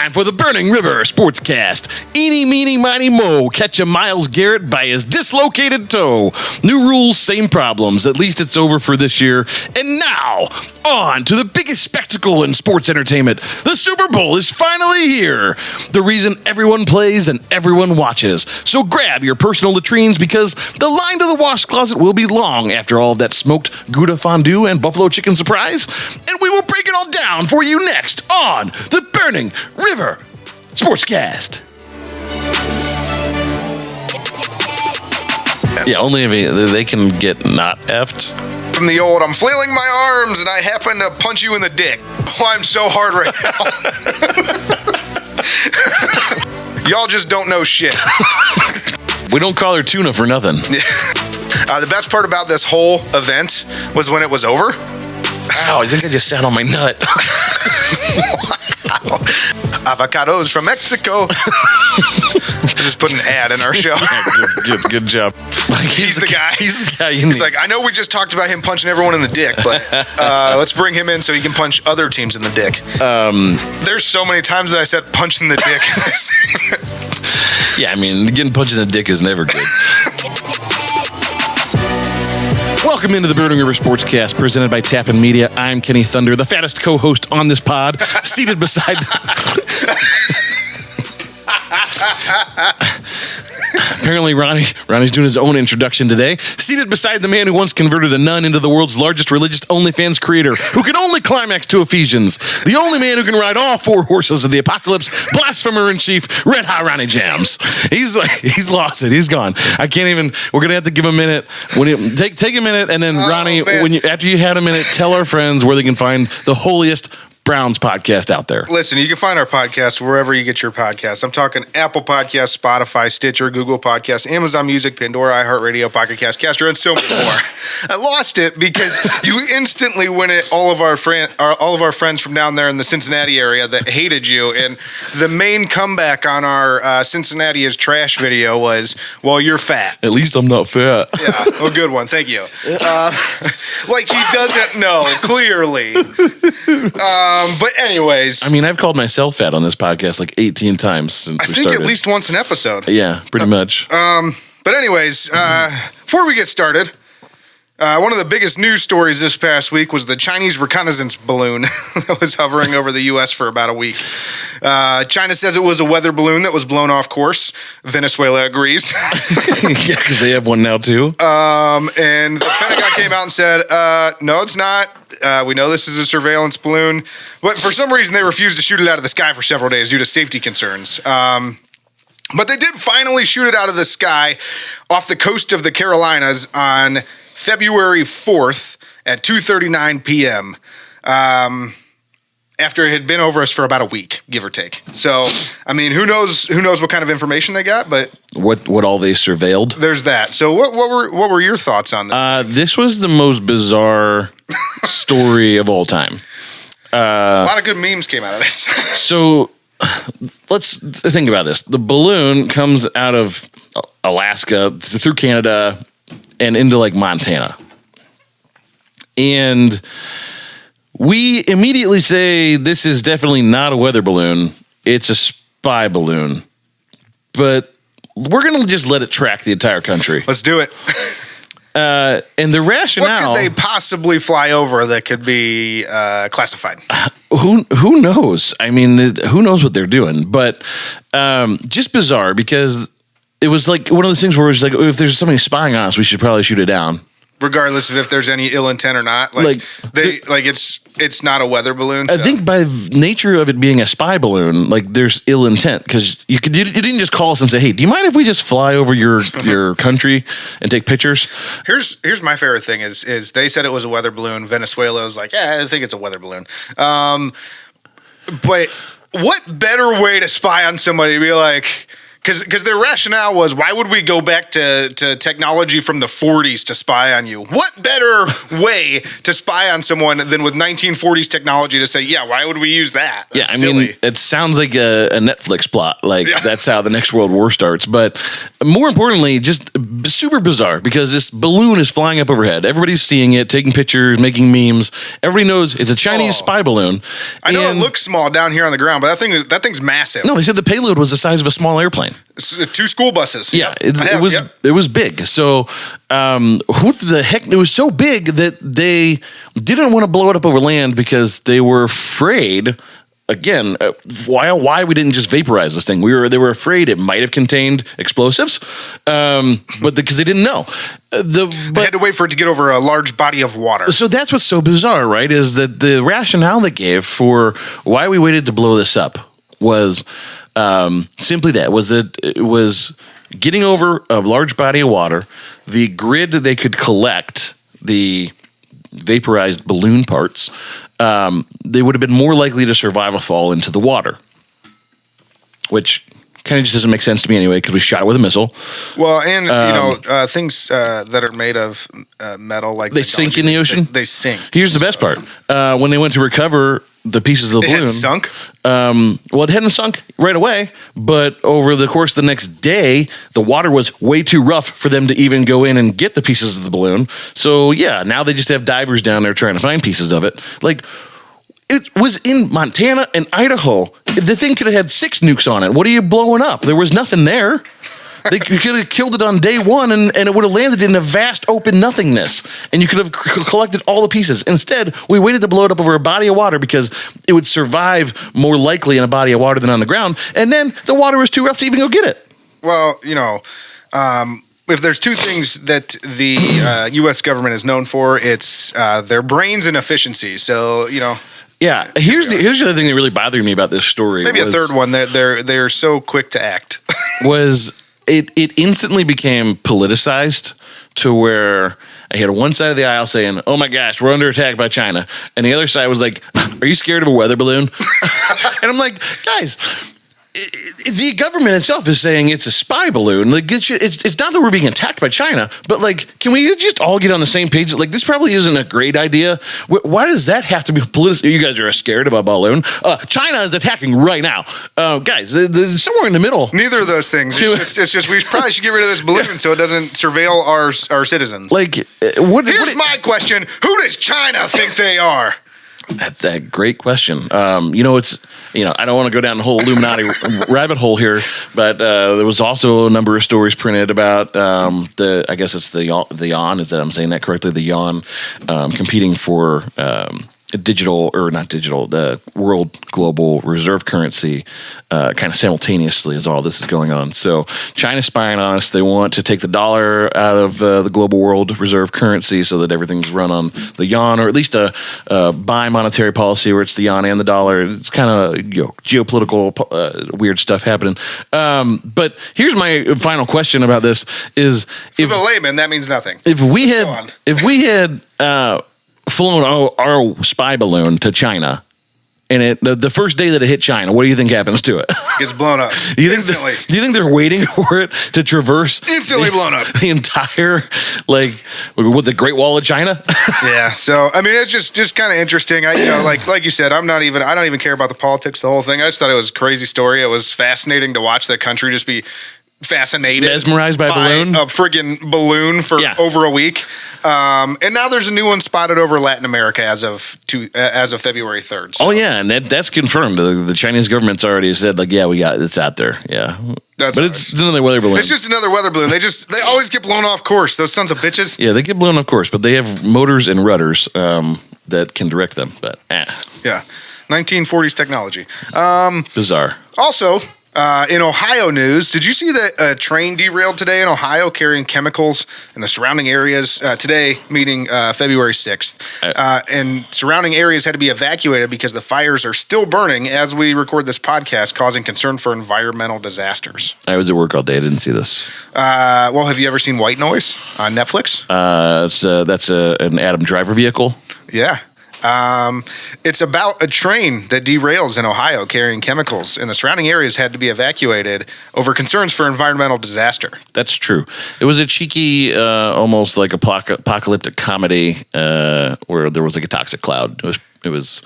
time for the Burning River Sportscast. Eeny, meeny, miny, mo, catch a Myles Garrett by his dislocated toe. New rules, same problems. At least it's over for this year. And now, on to the biggest spectacle in sports entertainment. The Super Bowl is finally here. The reason everyone plays and everyone watches. So grab your personal latrines because the line to the wash closet will be long after all of that smoked Gouda fondue and buffalo chicken surprise. And we will break it all down for you next on the Burning River Sportscast. Yeah, only if they can get not effed. From the old, I'm flailing my arms and I happen to punch you in the dick. Oh, I'm so hard right now. Y'all just don't know shit. We don't call her tuna for nothing. The best part about this whole event was when it was over. Ow, I think I just sat on my nut. Wow. Avocados from Mexico. Just put an ad in our show. Good job. Like He's the guy. He's the guy you He's need. like, I know we just talked about him punching everyone in the dick, but let's bring him in so he can punch other teams in the dick. There's so many times that I said punch in the dick. Yeah, I mean, getting punched in the dick is never good. Welcome into the Burning River Sportscast, presented by Tappan Media. I'm Kenny Thunder, the fattest co-host on this pod, seated beside... Apparently, Ronnie's doing his own introduction today. Seated beside the man who once converted a nun into the world's largest religious OnlyFans creator, who can only climax to Ephesians. The only man who can ride all four horses of the apocalypse, blasphemer in chief, Red Hot Ronnie Jams. He's lost it. He's gone. I can't even. We're gonna have to give him a minute. Take a minute, and then Ronnie, after you had a minute, tell our friends where they can find the holiest Browns podcast out there. Listen, you can find our podcast wherever you get your podcasts. I'm talking Apple Podcasts, Spotify, Stitcher, Google Podcasts, Amazon Music, Pandora, iHeartRadio, Pocket Cast, Castro, and so many more. I lost it because you instantly went at all of our friends from down there in the Cincinnati area that hated you, and the main comeback on our Cincinnati is trash video was, well, you're fat. At least I'm not fat. Yeah, well, good one. Thank you. Like he doesn't know, clearly. But anyways. I mean, I've called myself fat on this podcast like 18 times since we started. I think at least once an episode. Yeah, pretty much. But anyways, before we get started, one of the biggest news stories this past week was the Chinese reconnaissance balloon that was hovering over the U.S. for about a week. China says it was a weather balloon that was blown off course. Venezuela agrees. Yeah, because they have one now too. And the Pentagon came out and said, no, it's not. We know this is a surveillance balloon. But for some reason, they refused to shoot it out of the sky for several days due to safety concerns. But they did finally shoot it out of the sky off the coast of the Carolinas on February 4th at 2:39 p.m. After it had been over us for about a week, give or take. So, I mean, who knows what kind of information they got, but what all they surveilled. There's that. So what were your thoughts on this? This was the most bizarre story of all time. A lot of good memes came out of this. So let's think about this. The balloon comes out of Alaska through Canada and into like Montana. And we immediately say this is definitely not a weather balloon. It's a spy balloon. But we're going to just let it track the entire country. Let's do it. And the rationale... What could they possibly fly over that could be classified? Who knows? I mean, who knows what they're doing? But just bizarre because it was like one of those things where it's like, if there's somebody spying on us, we should probably shoot it down. Regardless of if there's any ill intent or not. It's not a weather balloon. So. I think by nature of it being a spy balloon, like there's ill intent because you didn't just call us and say, hey, do you mind if we just fly over your country and take pictures? Here's my favorite thing is they said it was a weather balloon. Venezuela was like, I think it's a weather balloon. But what better way to spy on somebody to be like... Because their rationale was, why would we go back to technology from the 40s to spy on you? What better way to spy on someone than with 1940s technology to say, yeah, why would we use that? That's silly. Mean, it sounds like a Netflix plot. Like, That's how the next World War starts. But more importantly, just it's super bizarre because this balloon is flying up overhead. Everybody's seeing it, taking pictures, making memes. Everybody knows it's a Chinese spy balloon. I know it looks small down here on the ground, but that thing's massive. No, they said the payload was the size of a small airplane. 2 school buses. Yeah, it was big. So who the heck? It was so big that they didn't want to blow it up over land because they were afraid. Again, why we didn't just vaporize this thing? They were afraid it might have contained explosives, but because they didn't know. They had to wait for it to get over a large body of water. So that's what's so bizarre, right? Is that the rationale they gave for why we waited to blow this up was simply that it was getting over a large body of water. The grid that they could collect the vaporized balloon parts, they would have been more likely to survive a fall into the water, which kind of just doesn't make sense to me anyway because we shot it with a missile. Well, and things that are made of metal, like they sink in the ocean. They sink. Here's the best part: when they went to recover the pieces of the balloon, had sunk. Well, it hadn't sunk right away, but over the course of the next day, the water was way too rough for them to even go in and get the pieces of the balloon. So yeah, now they just have divers down there trying to find pieces of it. Like, it was in Montana and Idaho. The thing could have had 6 nukes on it. What are you blowing up? There was nothing there. They could have killed it on day one, and it would have landed in a vast open nothingness, and you could have collected all the pieces. Instead, we waited to blow it up over a body of water because it would survive more likely in a body of water than on the ground, and then the water was too rough to even go get it. Well, if there's 2 things that the U.S. government is known for, it's their brains and efficiency. So, Yeah, here's the other thing that really bothered me about this story. Maybe a third one. They're so quick to act. was it instantly became politicized to where I had one side of the aisle saying, "Oh my gosh, we're under attack by China," and the other side was like, "Are you scared of a weather balloon?" And I'm like, guys. The government itself is saying it's a spy balloon. Like, it's not that we're being attacked by China, but like, can we just all get on the same page? Like, this probably isn't a great idea. Why does that have to be political? You guys are scared of a balloon. China is attacking right now, guys. Somewhere in the middle. Neither of those things. It's just we probably should get rid of this balloon so it doesn't surveil our citizens. Like, here's my question: who does China think they are? That's a great question. I don't want to go down the whole Illuminati rabbit hole here, but there was also a number of stories printed about I guess it's the yuan. Is that I'm saying that correctly? The yuan competing for the world global reserve currency kind of simultaneously as all this is going on. So China's spying on us. They want to take the dollar out of the global world reserve currency so that everything's run on the yuan, or at least a bi-monetary policy where it's the yuan and the dollar. It's kind of geopolitical weird stuff happening. But here's my final question about this: is for the layman, that means nothing. If we had flown our spy balloon to China, and the first day that it hit China, what do you think happens to it? Gets blown up instantly. Do you think they're waiting for it to traverse instantly blown up the entire with the Great Wall of China? Yeah. So I mean, it's just kind of interesting. Like you said, I don't even care about the politics, the whole thing. I just thought it was a crazy story. It was fascinating to watch the country just be fascinated, mesmerized by a friggin' balloon for over a week. And now there's a new one spotted over Latin America as of February 3rd. So. Oh yeah, and that's confirmed. The Chinese government's already said it's out there. Yeah, it's another weather balloon. It's just another weather balloon. They always get blown off course. Those sons of bitches. Yeah, they get blown off course, but they have motors and rudders that can direct them. But yeah, 1940s technology. Bizarre. Also. In Ohio news, did you see that a train derailed today in Ohio carrying chemicals in the surrounding areas today, meaning February 6th? And surrounding areas had to be evacuated because the fires are still burning as we record this podcast, causing concern for environmental disasters. I was at work all day. I didn't see this. Well, have you ever seen White Noise on Netflix? That's an Adam Driver vehicle. Yeah. It's about a train that derails in Ohio carrying chemicals, and the surrounding areas had to be evacuated over concerns for environmental disaster. That's true. It was a cheeky, almost like apocalyptic comedy where there was like a toxic cloud. It was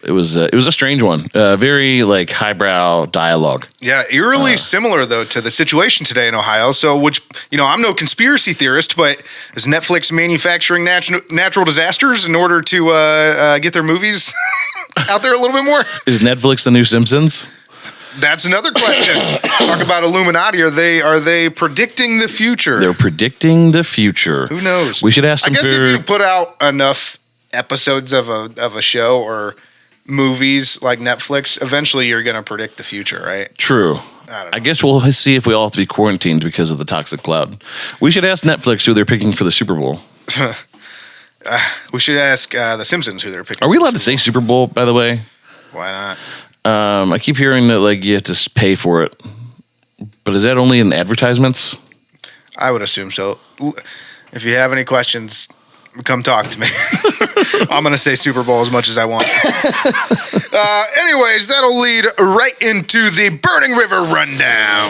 It was a strange one. Very like highbrow dialogue. Yeah, eerily similar though to the situation today in Ohio. So, which I'm no conspiracy theorist, but is Netflix manufacturing natural disasters in order to get their movies out there a little bit more? Is Netflix the new Simpsons? That's another question. Talk about Illuminati. Are they predicting the future? They're predicting the future. Who knows? We should ask them. I guess if you put out enough episodes of a show or movies like Netflix, eventually you're going to predict the future, right? True. I guess we'll see if we all have to be quarantined because of the toxic cloud. We should ask Netflix who they're picking for the Super Bowl. We should ask The Simpsons who they're picking. Are we allowed to say Super Bowl, by the way? Why not? I keep hearing that like you have to pay for it, but is that only in advertisements? I would assume so. If you have any questions, come talk to me. I'm going to say Super Bowl as much as I want. Anyways, that'll lead right into the Burning River Rundown.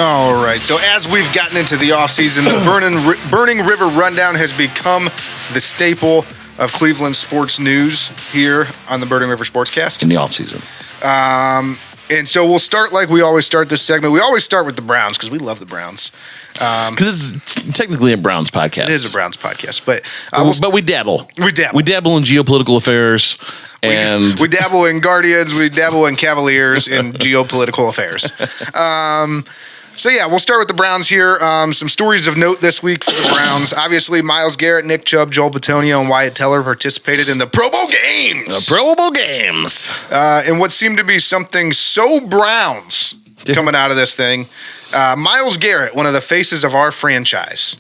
All right, so as we've gotten into the offseason, the Burning River Rundown has become the staple of Cleveland sports news here on the Burning River Sportscast. In the offseason. And so we'll start like we always start this segment. We always start with the Browns because we love the Browns. Because it's technically a Browns podcast. It is a Browns podcast, but but we dabble. We dabble. We dabble in geopolitical affairs. And we dabble in Guardians. We dabble in Cavaliers in geopolitical affairs. So, yeah, we'll start with the Browns here. Some stories of note this week for the Browns. Obviously, Myles Garrett, Nick Chubb, Joel Bitonio, and Wyatt Teller participated in the Pro Bowl games. The Pro Bowl games. And what seemed to be something so Browns coming out of this thing. Myles Garrett, one of the faces of our franchise,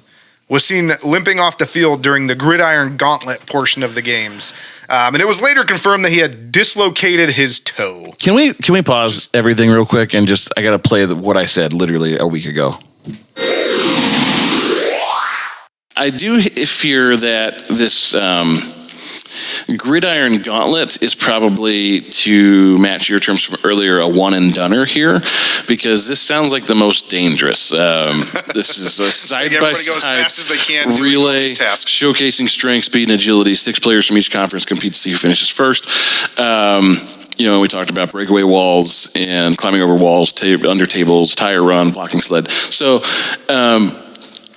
was seen limping off the field during the gridiron gauntlet portion of the games. And it was later confirmed that he had dislocated his toe. Can we pause everything real quick and just, I got to play what I said literally a week ago. I do fear that this gridiron gauntlet is probably, to match your terms from earlier, a one and doneer here, because this sounds like the most dangerous. This is a side-by-side relay showcasing strength, speed, and agility. 6 players from each conference compete to see who finishes first. We talked about breakaway walls and climbing over walls, under tables, tire run, blocking sled. So,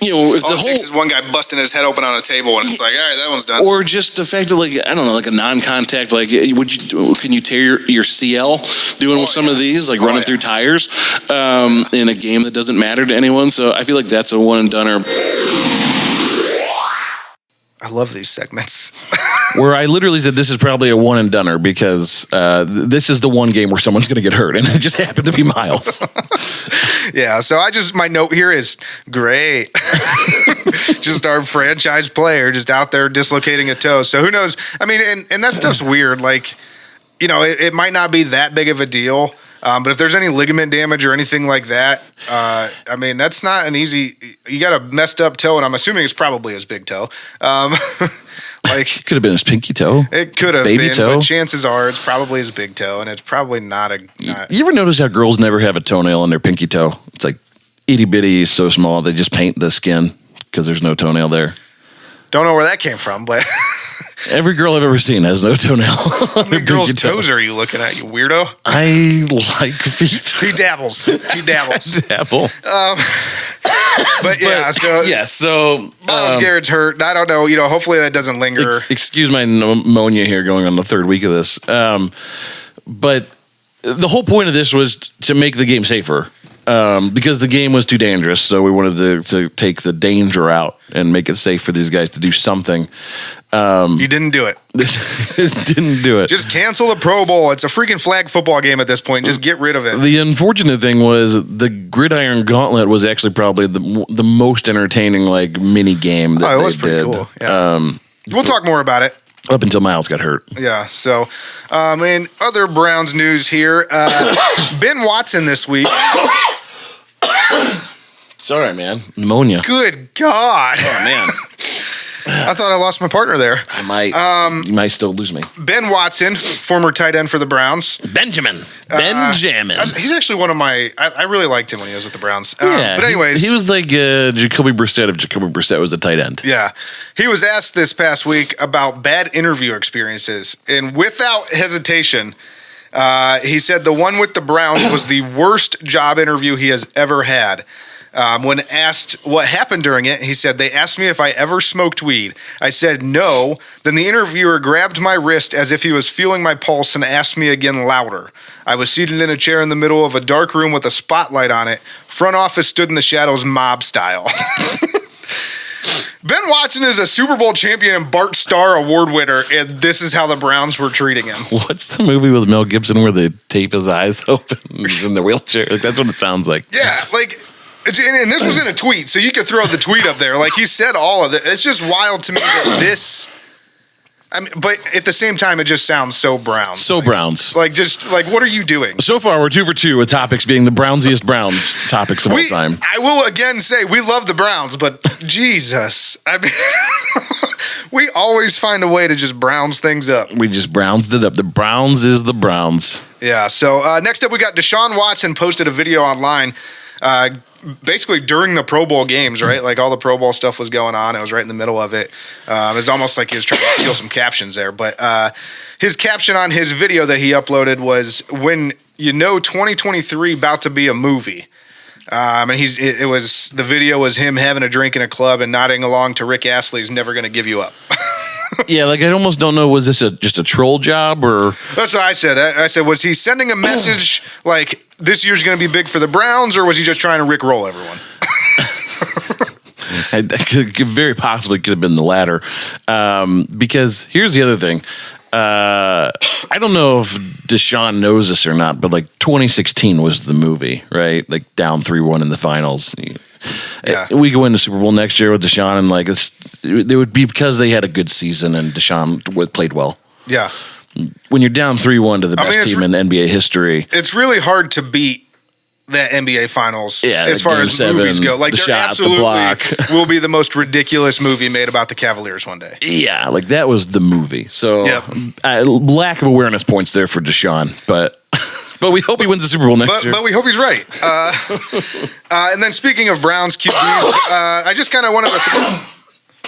if all it takes is one guy busting his head open on a table, and it's like, all right, that one's done. Or just the fact that, like, I don't know, like a non-contact, like, can you tear your CL doing with some of these, like running through tires in a game that doesn't matter to anyone? So I feel like that's a one and doneer. I love these segments. Where I literally said this is probably a one and doneer because this is the one game where someone's going to get hurt, and it just happened to be Myles. Yeah, so my note here is great. Just our franchise player just out there dislocating a toe. So who knows? I mean, and that stuff's weird. Like, it might not be that big of a deal. But if there's any ligament damage or anything like that, I mean, that's not an easy. You got a messed up toe, and I'm assuming it's probably his big toe. Like, could have been his pinky toe. It could have baby been, toe. But chances are it's probably his big toe, and it's probably not a. You ever notice how girls never have a toenail on their pinky toe? It's like itty bitty, so small they just paint the skin because there's no toenail there. Don't know where that came from, but every girl I've ever seen has no toenail. How many girls' toes are you looking at, you weirdo? I like feet. He dabbles. Dabble. So Myles Garrett's hurt. I don't know. Hopefully that doesn't linger. Excuse my pneumonia here, going on the 3rd week of this. But the whole point of this was to make the game safer. Because the game was too dangerous, so we wanted to take the danger out and make it safe for these guys to do something. You didn't do it. Didn't do it. Just cancel the Pro Bowl. It's a freaking flag football game at this point. Just get rid of it. The unfortunate thing was the gridiron gauntlet was actually probably the most entertaining mini game that it was pretty cool. Yeah. We'll talk more about it. Up until Myles got hurt. Yeah, so, in other Browns news here, Ben Watson this week. Sorry, man. Pneumonia. Good God. Oh, man. I thought I lost my partner there. I might. You might still lose me. Ben Watson, former tight end for the Browns. Benjamin. He's actually one of my. I really liked him when he was with the Browns. Yeah, but anyways, he was like Jacoby Brissett if Jacoby Brissett was a tight end. Yeah, he was asked this past week about bad interview experiences, and without hesitation, he said the one with the Browns was the worst job interview he has ever had. When asked what happened during it, he said, they asked me if I ever smoked weed. I said no. Then the interviewer grabbed my wrist as if he was feeling my pulse and asked me again louder. I was seated in a chair in the middle of a dark room with a spotlight on it. Front office stood in the shadows mob style. Ben Watson is a Super Bowl champion and Bart Starr award winner, and this is how the Browns were treating him. What's the movie with Mel Gibson where they tape his eyes open and he's in the wheelchair? Like, that's what it sounds like. Yeah, like... And this was in a tweet, so you could throw the tweet up there. Like, he said all of it. It's just wild to me that this... I mean, but at the same time, it just sounds so Browns. So like, Browns. Like, just, like, what are you doing? So far, we're 2 for 2 with topics being the Brownsiest Browns topics of all time. I will again say, we love the Browns, but Jesus. I mean, we always find a way to just Browns things up. We just Brownsed it up. The Browns is the Browns. Yeah, so next up, we got Deshaun Watson posted a video online basically during the Pro Bowl games, right? Like all the Pro Bowl stuff was going on. It was right in the middle of it. It was almost like he was trying to steal some captions there. But his caption on his video that he uploaded was, when you know 2023 about to be a movie. And the video was him having a drink in a club and nodding along to Rick Astley's Never Gonna Give You Up. Yeah, like I almost don't know, was this just a troll job or? That's what I said. I said, was he sending a message like this year's going to be big for the Browns, or was he just trying to rickroll everyone? Very possibly could have been the latter. Because here's the other thing. I don't know if Deshaun knows this or not, but like 2016 was the movie, right? Like down 3-1 in the finals. Yeah. We go into Super Bowl next year with Deshaun, and like it would be because they had a good season and Deshaun played well. Yeah. When you're down 3-1 to the best team in NBA history, it's really hard to beat that NBA Finals. Yeah, as far as movies go, like there absolutely will be the most ridiculous movie made about the Cavaliers one day. Yeah, like that was the movie. So lack of awareness points there for Deshaun, but. But we hope he wins the Super Bowl next year. But we hope he's right. And then speaking of Browns QBs, I just kind of wanted to...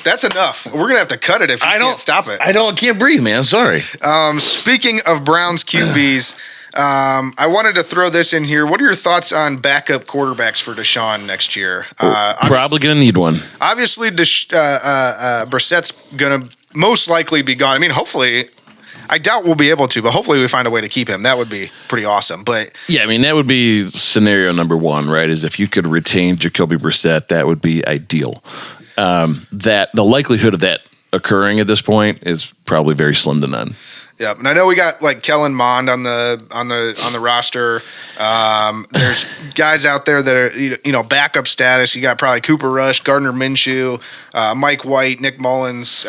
That's enough. We're going to have to cut it if you can't stop it. I can't breathe, man. Sorry. Speaking of Browns QBs, I wanted to throw this in here. What are your thoughts on backup quarterbacks for Deshaun next year? Probably going to need one. Obviously, Brissett's going to most likely be gone. I mean, hopefully... I doubt we'll be able to, but hopefully we find a way to keep him. That would be pretty awesome. But yeah, I mean, that would be scenario number one, right? Is if you could retain Jacoby Brissett, that would be ideal. That the likelihood of that occurring at this point is probably very slim to none. Yeah, and I know we got like Kellen Mond on the roster. There's guys out there that are backup status. You got probably Cooper Rush, Gardner Minshew, Mike White, Nick Mullins.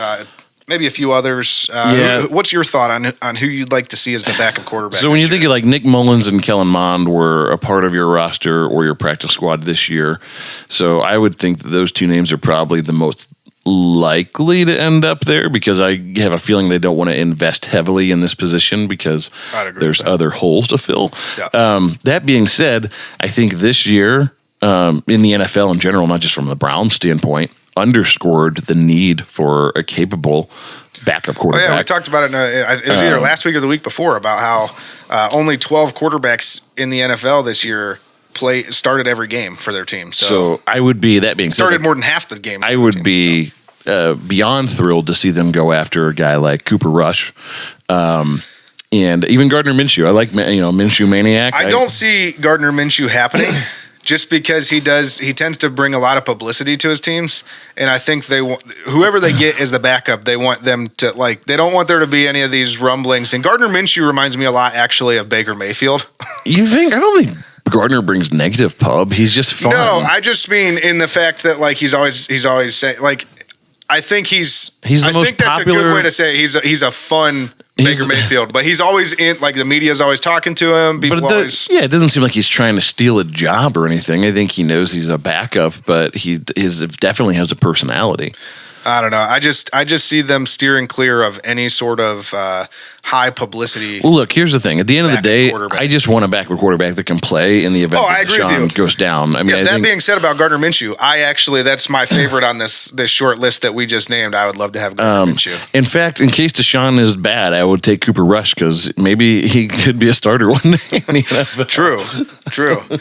Maybe a few others. What's your thought on who you'd like to see as the backup quarterback? So when you think of like Nick Mullins and Kellen Mond were a part of your roster or your practice squad this year, so I would think that those two names are probably the most likely to end up there because I have a feeling they don't want to invest heavily in this position because there's other holes to fill. Yeah. That being said, I think this year in the NFL in general, not just from the Browns standpoint, underscored the need for a capable backup quarterback. Oh, yeah, we talked about it. It was either last week or the week before about how only 12 quarterbacks in the NFL this year started every game for their team. So I would be, that being said, started more than half the games. I would be beyond thrilled to see them go after a guy like Cooper Rush. And even Gardner Minshew. I like Minshew Maniac. I don't see Gardner Minshew happening. Just because he tends to bring a lot of publicity to his teams, and I think whoever they get as the backup, they want them to they don't want there to be any of these rumblings. And Gardner Minshew reminds me a lot, actually, of Baker Mayfield. You think? I don't think Gardner brings negative pub. He's just fun. No, I just mean in the fact that he's always saying I think he's the most popular. That's a good way to say it. He's a fun Baker Mayfield, but he's always in, the media's always talking to him. It doesn't seem like he's trying to steal a job or anything. I think he knows he's a backup, but he definitely has a personality. I don't know. I just see them steering clear of any sort of high publicity. Well, look, here's the thing. At the end of the day, I just want a backup quarterback that can play in the event that Deshaun goes down. I mean, that being said about Gardner Minshew, that's my favorite on this short list that we just named. I would love to have Gardner Minshew. In fact, in case Deshaun is bad, I would take Cooper Rush because maybe he could be a starter one day in the NFL. True.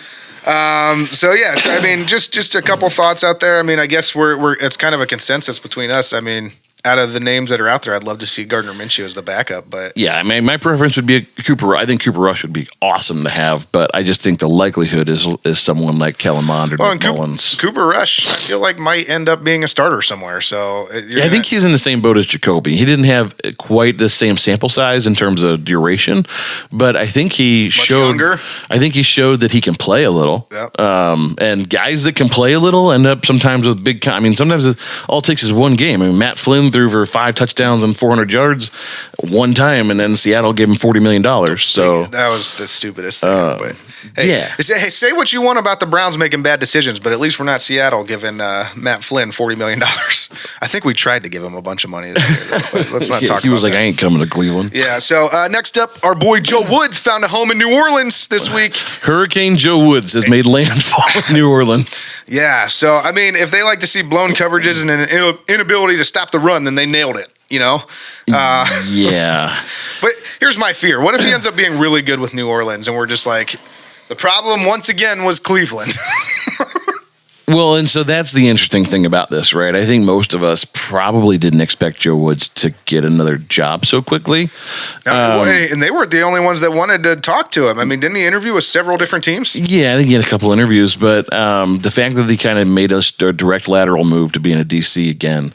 So yeah, I mean, just a couple thoughts out there. I mean, I guess it's kind of a consensus between us. I mean, out of the names that are out there, I'd love to see Gardner Minshew as the backup. But yeah, I mean, my preference would be Cooper. I think Cooper Rush would be awesome to have, but I just think the likelihood is someone like Kellen Mond or Nick Mullins. Cooper Rush, I feel like might end up being a starter somewhere. So I think he's in the same boat as Jacoby. He didn't have quite the same sample size in terms of duration, but I think he showed. I think he showed that he can play a little. Yep. And guys that can play a little end up sometimes with big. I mean, sometimes all it takes is one game. I mean, Matt Flynn threw for 5 touchdowns and 400 yards one time, and then Seattle gave him $40 million. So that was the stupidest thing. But hey, say what you want about the Browns making bad decisions, but at least we're not Seattle giving Matt Flynn $40 million. I think we tried to give him a bunch of money that year, but let's not talk about that. He was like, I ain't coming to Cleveland. Yeah, so next up, our boy Joe Woods found a home in New Orleans this week. Hurricane Joe Woods has made landfall in New Orleans. Yeah, so, I mean, if they like to see blown coverages and an inability to stop the run, then they nailed it, you know? Yeah. But here's my fear. What if he ends up being really good with New Orleans and we're just like, the problem once again was Cleveland? Well, and so that's the interesting thing about this, right? I think most of us probably didn't expect Joe Woods to get another job so quickly. And they weren't the only ones that wanted to talk to him. I mean, didn't he interview with several different teams? Yeah, I think he had a couple interviews, but the fact that he kind of made a direct lateral move to being a DC again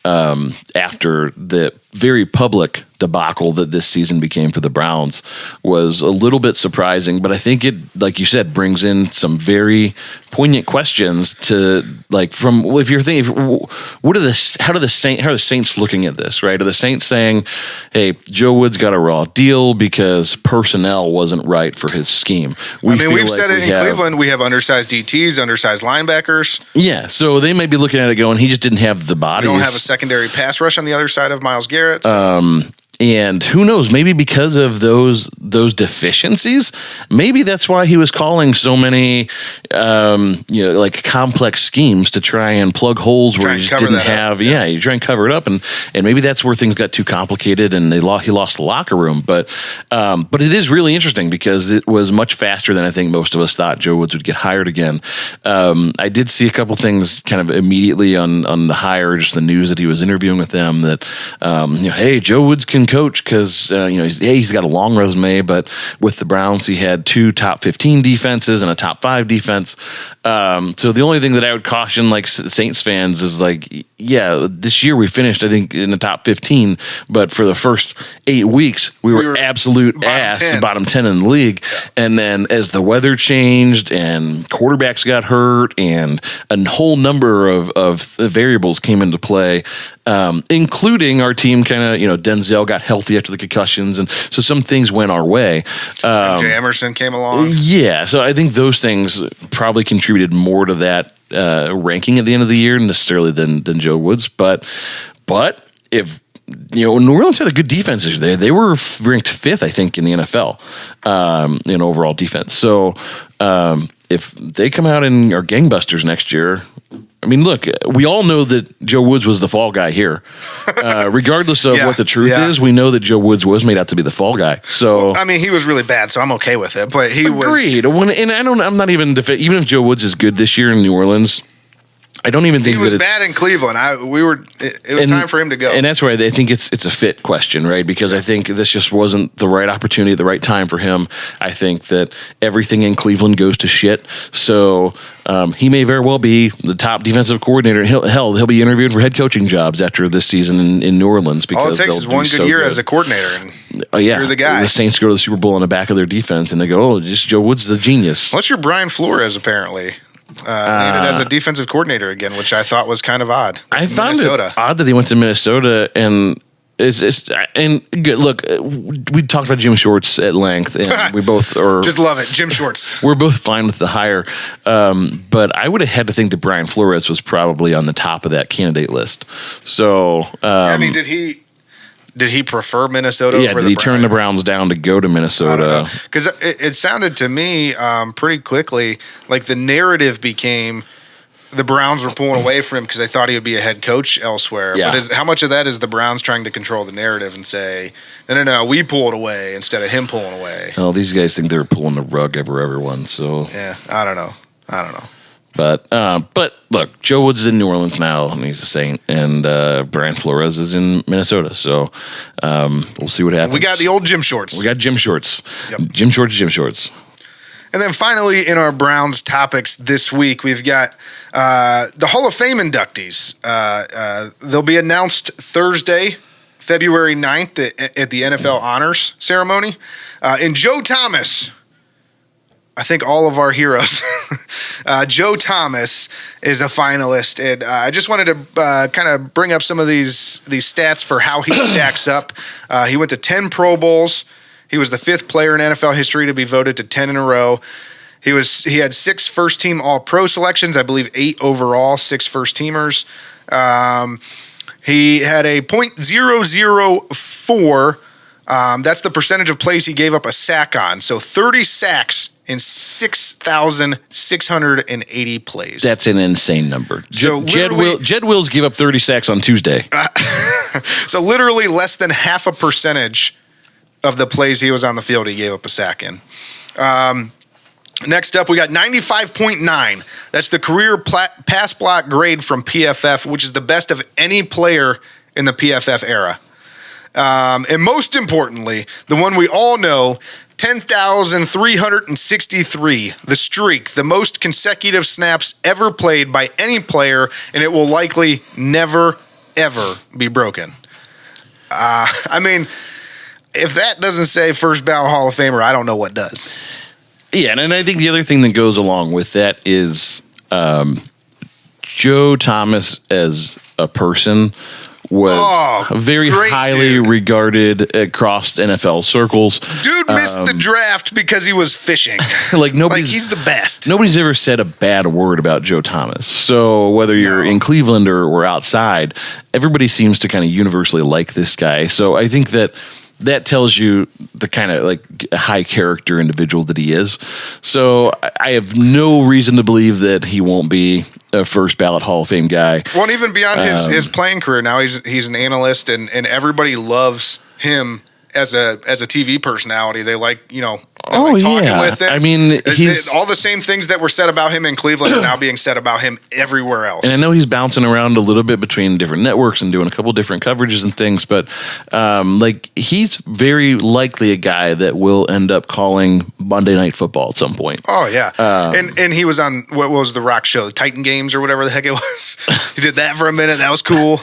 after the very public debacle that this season became for the Browns was a little bit surprising, but I think it, like you said, brings in some very poignant questions to, like, from, if you're thinking, how are the Saints looking at this, right? Are the Saints saying, hey, Joe Woods got a raw deal because personnel wasn't right for his scheme? We've said it in Cleveland, we have undersized DTs, undersized linebackers. Yeah, so they might be looking at it going, he just didn't have the bodies. We don't have a secondary pass rush on the other side of Myles Garrett. And who knows, maybe because of those deficiencies, maybe that's why he was calling so many, like complex schemes to try and plug holes where he just didn't have. Yeah, you try and cover it up, and maybe that's where things got too complicated, and he lost the locker room. But it is really interesting because it was much faster than I think most of us thought Joe Woods would get hired again. I did see a couple things kind of immediately on the hire, just the news that he was interviewing with them that, hey, Joe Woods can coach because he's got a long resume, but with the Browns he had 2 top 15 defenses and a top 5 defense. So the only thing that I would caution like Saints fans is like, yeah, this year we finished I think in the top 15, but for the first 8 weeks we were absolute bottom 10 in the league. Yeah. And then as the weather changed and quarterbacks got hurt and a whole number of variables came into play, including our team kind of, Denzel got healthy after the concussions, and so some things went our way. Jay Emerson came along. Yeah, so I think those things probably contributed more to that ranking at the end of the year necessarily than Joe Woods. But if New Orleans had a good defense this year. They were ranked 5th, I think, in the NFL in overall defense. So if they come out and are gangbusters next year, I mean, look, we all know that Joe Woods was the fall guy here. Regardless of what the truth is, we know that Joe Woods was made out to be the fall guy. So, well, I mean, he was really bad, so I'm okay with it. But he agreed. I'm not even even if Joe Woods is good this year in New Orleans, I don't even think he was bad in Cleveland. It was time for him to go, and that's why I think it's a fit question, right? Because I think this just wasn't the right opportunity at the right time for him. I think that everything in Cleveland goes to shit. So he may very well be the top defensive coordinator. He'll be interviewed for head coaching jobs after this season in New Orleans. Because all it takes is one good year as a coordinator, and you're the guy. The Saints go to the Super Bowl on the back of their defense, and they go, "Oh, just Joe Woods is the genius." Unless you're Brian Flores, apparently. As a defensive coordinator again, which I thought was kind of odd. I found it odd that he went to Minnesota, and It's and good. Look, we talked about Jim Shorts at length, and we both are just love it. Jim Shorts. We're both fine with the hire, but I would have had to think that Brian Flores was probably on the top of that candidate list. So, I mean, did he prefer Minnesota? Yeah, over did the he turn the Browns down to go to Minnesota? Because it sounded to me pretty quickly like the narrative became the Browns were pulling away from him because they thought he would be a head coach elsewhere. Yeah. But how much of that is the Browns trying to control the narrative and say, no, we pulled away instead of him pulling away? Well, these guys think they're pulling the rug over everyone. So yeah, I don't know. But look, Joe Woods is in New Orleans now, and he's a Saint, and Brian Flores is in Minnesota. So we'll see what happens. We got the old Jim Shorts. We got Jim Shorts. Yep. Jim Shorts. And then finally, in our Browns topics this week, we've got the Hall of Fame inductees. They'll be announced Thursday, February 9th at the NFL Honors Ceremony. And Joe Thomas, I think all of our heroes, Joe Thomas is a finalist. And I just wanted to kind of bring up some of these stats for how he stacks up. He went to 10 Pro Bowls. He was the 5th player in NFL history to be voted to 10 in a row. He had 6 first-team All-Pro selections, I believe 8 overall, 6 first-teamers. He had a .004. That's the percentage of plays he gave up a sack on. So 30 sacks in 6,680 plays. That's an insane number. So Jed Wills gave up 30 sacks on Tuesday. So literally less than half a percentage of the plays he was on the field, he gave up a sack in. Next up, we got 95.9. That's the career pass block grade from PFF, which is the best of any player in the PFF era. And most importantly, the one we all know, 10,363, the streak, the most consecutive snaps ever played by any player, and it will likely never, ever be broken. I mean, if that doesn't say first ballot Hall of Famer, I don't know what does. Yeah, and I think the other thing that goes along with that is Joe Thomas as a person was very highly regarded across NFL circles. Dude missed the draft because he was fishing. He's the best. Nobody's ever said a bad word about Joe Thomas. So whether you're in Cleveland or outside, everybody seems to kind of universally like this guy. So I think that tells you the kind of like high character individual that he is. So I have no reason to believe that he won't be a first ballot Hall of Fame guy. Well, and even beyond his playing career, now he's an analyst, and everybody loves him as a TV personality. They like talking with him. I mean, he's all the same things that were said about him in Cleveland are now being said about him everywhere else. And I know he's bouncing around a little bit between different networks and doing a couple different coverages and things, but he's very likely a guy that will end up calling Monday Night Football at some point. Oh yeah, and he was on what was the Rock show, the Titan Games or whatever the heck it was. He did that for a minute. That was cool.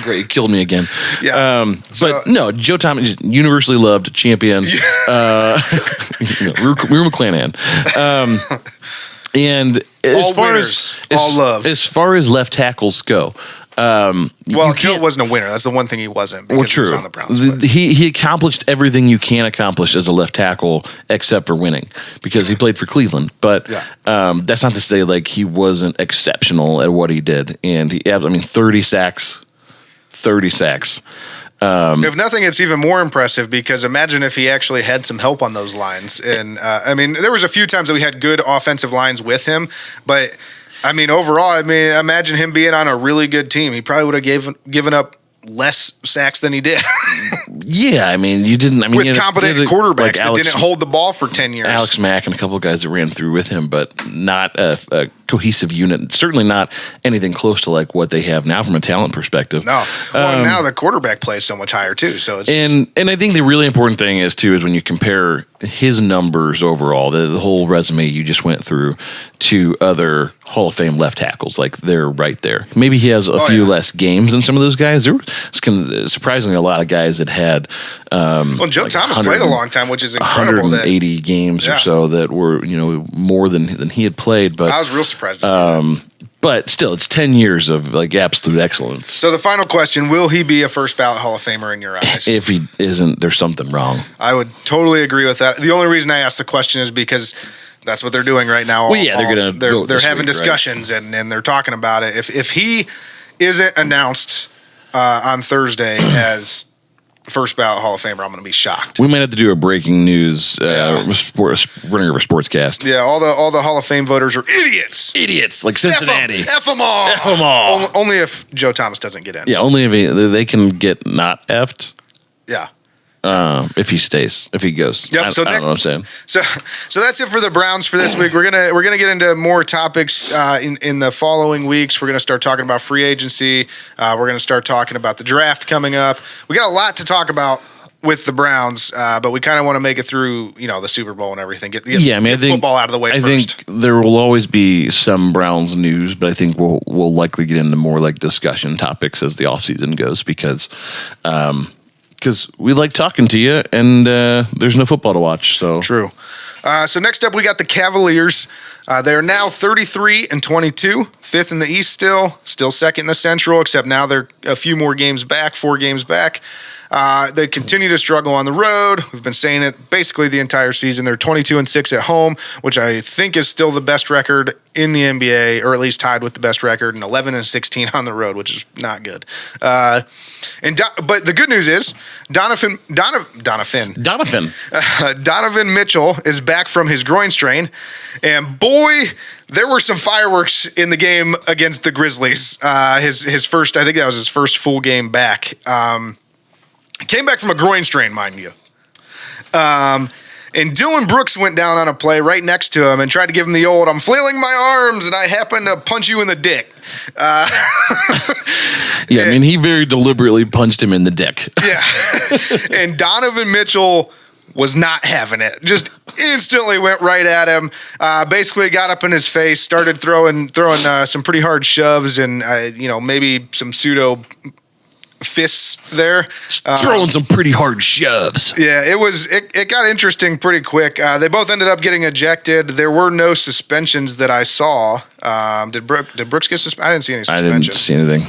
Great, you killed me again. Yeah, but no, Joe Thomas, universally loved champion. Rue McClanahan. And as far as left tackles go, Hill wasn't a winner. That's the one thing he wasn't. Because he was on the Browns. He accomplished everything you can accomplish as a left tackle, except for winning, because he played for Cleveland. But that's not to say like he wasn't exceptional at what he did. And 30 sacks. If nothing, it's even more impressive because imagine if he actually had some help on those lines. And there was a few times that we had good offensive lines with him, but overall, imagine him being on a really good team. He probably would have given up less sacks than he did. Yeah, you didn't. With competent quarterbacks that didn't hold the ball for 10 years. Alex Mack and a couple of guys that ran through with him, but not a cohesive unit. Certainly not anything close to like what they have now from a talent perspective. No. Well, now the quarterback plays so much higher too. So it's and I think the really important thing is when you compare his numbers overall, the whole resume you just went through, to other Hall of Fame left tackles, like they're right there. Maybe he has a few less games than some of those guys. There was surprisingly a lot of guys that had. Joe Thomas played a long time, which is incredible. 180 games or so that were more than he had played. But I was real surprised to see that. But still, it's 10 years of like absolute excellence. So the final question, will he be a first ballot Hall of Famer in your eyes? If he isn't, there's something wrong. I would totally agree with that. The only reason I asked the question is because that's what they're doing right now. Well, yeah, they're having discussions, right? and they're talking about it. If he isn't announced on Thursday as first ballot Hall of Famer, I'm going to be shocked. We might have to do a breaking news running over Sportscast. Yeah, all the Hall of Fame voters are idiots, like Cincinnati. F them all. Only if Joe Thomas doesn't get in. Yeah, only if they can get not effed. Yeah. If he stays, if he goes. Yep. I don't know what I'm saying. So that's it for the Browns for this week. We're gonna get into more topics in the following weeks. We're gonna start talking about free agency. We're gonna start talking about the draft coming up. We got a lot to talk about with the Browns, but we kind of want to make it through, the Super Bowl and everything. Get I think football out of the way first. I think there will always be some Browns news, but I think we'll likely get into more like discussion topics as the offseason goes because we like talking to you, and there's no football to watch. So true. So next up, we got the Cavaliers. They are now 33-22, fifth in the East still second in the Central, except now they're a few more games back, 4 games back. They continue to struggle on the road. We've been saying it basically the entire season. They're 22-6 at home, which I think is still the best record in the NBA, or at least tied with the best record, and 11-16 on the road, which is not good. But the good news is Donovan Mitchell is back from his groin strain, and boy, there were some fireworks in the game against the Grizzlies. His first, I think that was his first full game back. Came back from a groin strain, mind you. And Dylan Brooks went down on a play right next to him and tried to give him the old, I'm flailing my arms and I happen to punch you in the dick. Yeah, I mean, he very deliberately punched him in the dick. Yeah. And Donovan Mitchell was not having it. Just instantly went right at him. Basically got up in his face, started throwing some pretty hard shoves and, maybe some pseudo fists there. Throwing some pretty hard shoves. Yeah, it got interesting pretty quick. They both ended up getting ejected. There were no suspensions that I saw. Did Brooks get suspended? I didn't see any suspensions. I didn't see anything.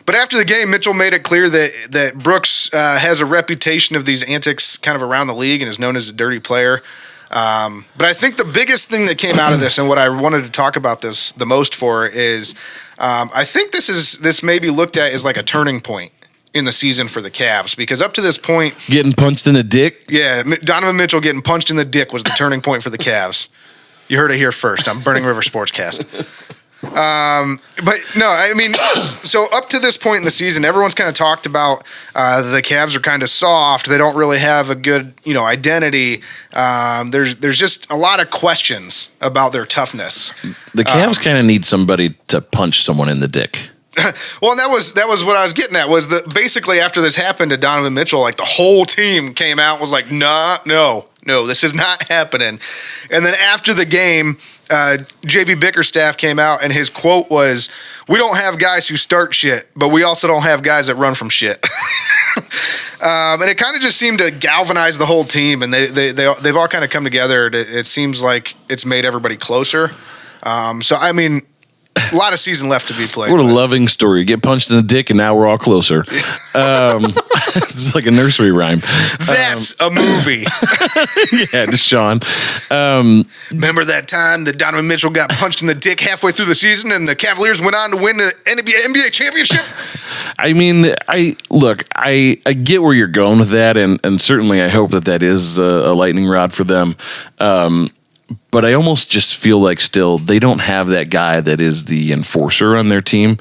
But after the game, Mitchell made it clear that Brooks has a reputation of these antics kind of around the league and is known as a dirty player. But I think the biggest thing that came out of this, and what I wanted to talk about this the most for, is I think this may be looked at as like a turning point in the season for the Cavs, because up to this point, getting punched in the dick. Yeah, Donovan Mitchell getting punched in the dick was the turning point for the Cavs. You heard it here first. I'm Burning River Sportscast. But no, I mean, so up to this point in the season, everyone's kind of talked about the Cavs are kind of soft. They don't really have a good, identity. There's just a lot of questions about their toughness. The Cavs kind of need somebody to punch someone in the dick. Well, and that was what I was getting at, was that basically after this happened to Donovan Mitchell, like the whole team came out and was like, no, this is not happening. And then after the game, JB Bickerstaff came out and his quote was, "We don't have guys who start shit, but we also don't have guys that run from shit." And it kind of just seemed to galvanize the whole team, and they've all kind of come together. It seems like it's made everybody closer. So I mean, a lot of season left to be played. What a loving story. Get punched in the dick and now we're all closer. It's like a nursery rhyme. That's a movie. Yeah, just Sean. Remember that time that Donovan Mitchell got punched in the dick halfway through the season and the Cavaliers went on to win the NBA championship? I mean, I get where you're going with that, and certainly I hope that is a lightning rod for them. But I almost just feel like still they don't have that guy that is the enforcer on their team.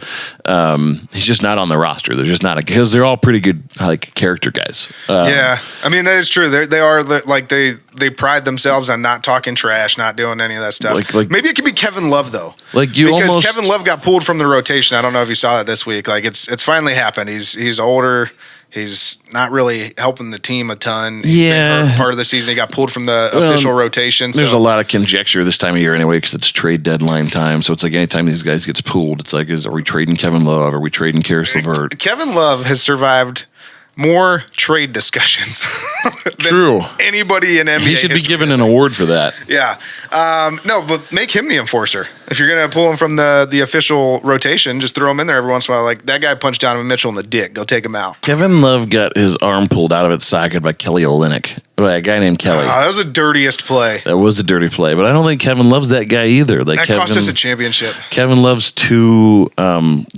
He's just not on the roster. They're just not, because they're all pretty good like character guys. Yeah, I mean that is true. They pride themselves on not talking trash, not doing any of that stuff. Like maybe it could be Kevin Love though. Because Kevin Love got pulled from the rotation. I don't know if you saw that this week. Like it's finally happened. He's older. He's not really helping the team a ton. He's been hurt part of the season. He got pulled from the official rotation. There's a lot of conjecture this time of year anyway, because it's trade deadline time. So it's like anytime these guys gets pulled, it's like, are we trading Kevin Love? Are we trading Karis LeVert? Kevin Love has survived more trade discussions than anybody in NBA. He should be given an award for that. Yeah. No, but make him the enforcer. If you're gonna pull him from the official rotation, just throw him in there every once in a while. Like that guy punched Donovan Mitchell in the dick. Go take him out. Kevin Love got his arm pulled out of its socket by Kelly Olynyk, by a guy named Kelly. That was the dirtiest play. That was a dirty play, but I don't think Kevin Love's that guy either. Like That cost us a championship. Kevin Love's too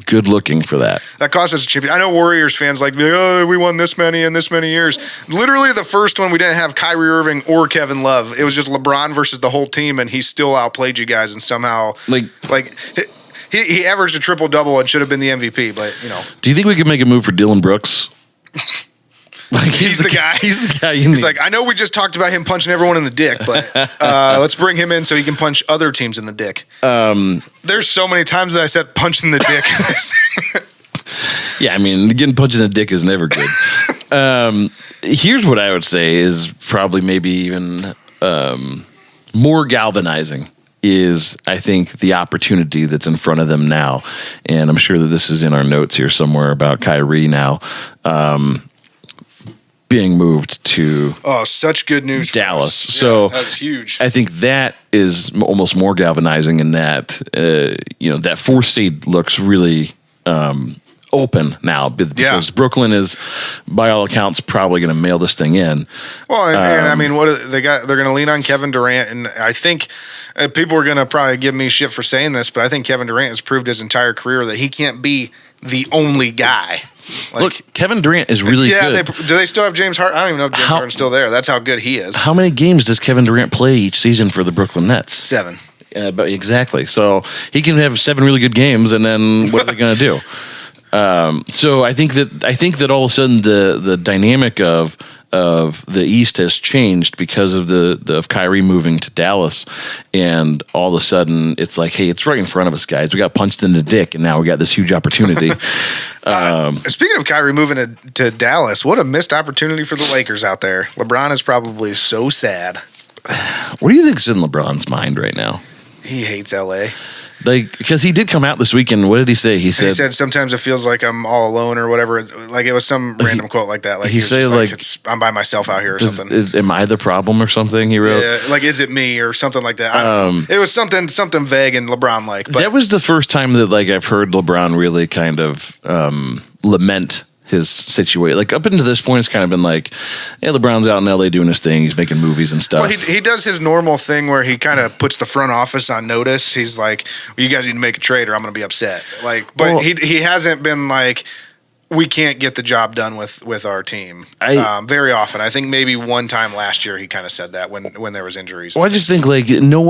good looking for that. That cost us a championship. I know Warriors fans like, oh, we won this many in this many years. Literally, the first one we didn't have Kyrie Irving or Kevin Love. It was just LeBron versus the whole team, and he still outplayed you guys, and somehow like. He averaged a triple-double and should have been the MVP, but, you know. Do you think we could make a move for Dylan Brooks? Like he's the guy. He's the guy. He's like, I know we just talked about him punching everyone in the dick, but let's bring him in so he can punch other teams in the dick. There's so many times that I said punch in the dick. Yeah, I mean, getting punched in the dick is never good. Here's what I would say is probably maybe even more galvanizing is, I think, the opportunity that's in front of them now. And I'm sure that this is in our notes here somewhere about Kyrie now being moved to such good news Dallas. Yeah, so that's huge. I think that is almost more galvanizing in that, that 4th seed looks really open now because Brooklyn is, by all accounts, probably going to mail this thing in. Well, and I mean, what they got? They're going to lean on Kevin Durant, and I think people are going to probably give me shit for saying this, but I think Kevin Durant has proved his entire career that he can't be the only guy. Like, look, Kevin Durant is really good. Do they still have James Harden? I don't even know if James Harden's still there. That's how good he is. How many games does Kevin Durant play each season for the Brooklyn Nets? 7. But exactly. So he can have 7 really good games, and then what are they going to do? So I think that all of a sudden the dynamic of the East has changed because of of Kyrie moving to Dallas, and all of a sudden it's like, hey, it's right in front of us, guys. We got punched in the dick, and now we got this huge opportunity. Speaking of Kyrie moving to Dallas, what a missed opportunity for the Lakers out there. LeBron is probably so sad. What do you think's in LeBron's mind right now? He hates LA. Like, because he did come out this weekend. What did he say? He said sometimes it feels like I'm all alone or whatever. Like it was some random quote like that. Like he said like I'm by myself out here or something. Am I the problem or something? He wrote. Yeah, like is it me or something like that. I don't know. It was something vague and LeBron like. But that was the first time that like I've heard LeBron really kind of lament his situation. Like up until this point, it's kind of been like, hey, LeBron's out in LA doing his thing. He's making movies and stuff. Well, he does his normal thing where he kind of puts the front office on notice. He's like, well, you guys need to make a trade or I'm going to be upset. Like, but he hasn't been like, we can't get the job done with our team very often. I think maybe one time last year he kind of said that when there was injuries. Well, I just think like no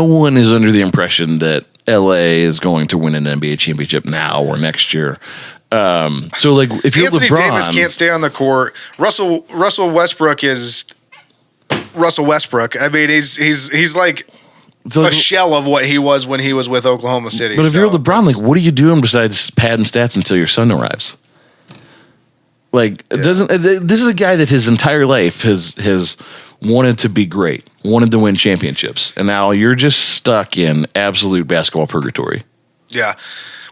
one is under the impression that LA is going to win an NBA championship now or next year. So like if you're Anthony LeBron, Davis can't stay on the court. Russell Westbrook is Russell Westbrook. I mean, he's like a shell of what he was when he was with Oklahoma City. But if you're LeBron, like what are you doing besides padding stats until your son arrives? Like this is a guy that his entire life has wanted to be great, wanted to win championships, and now you're just stuck in absolute basketball purgatory. Yeah.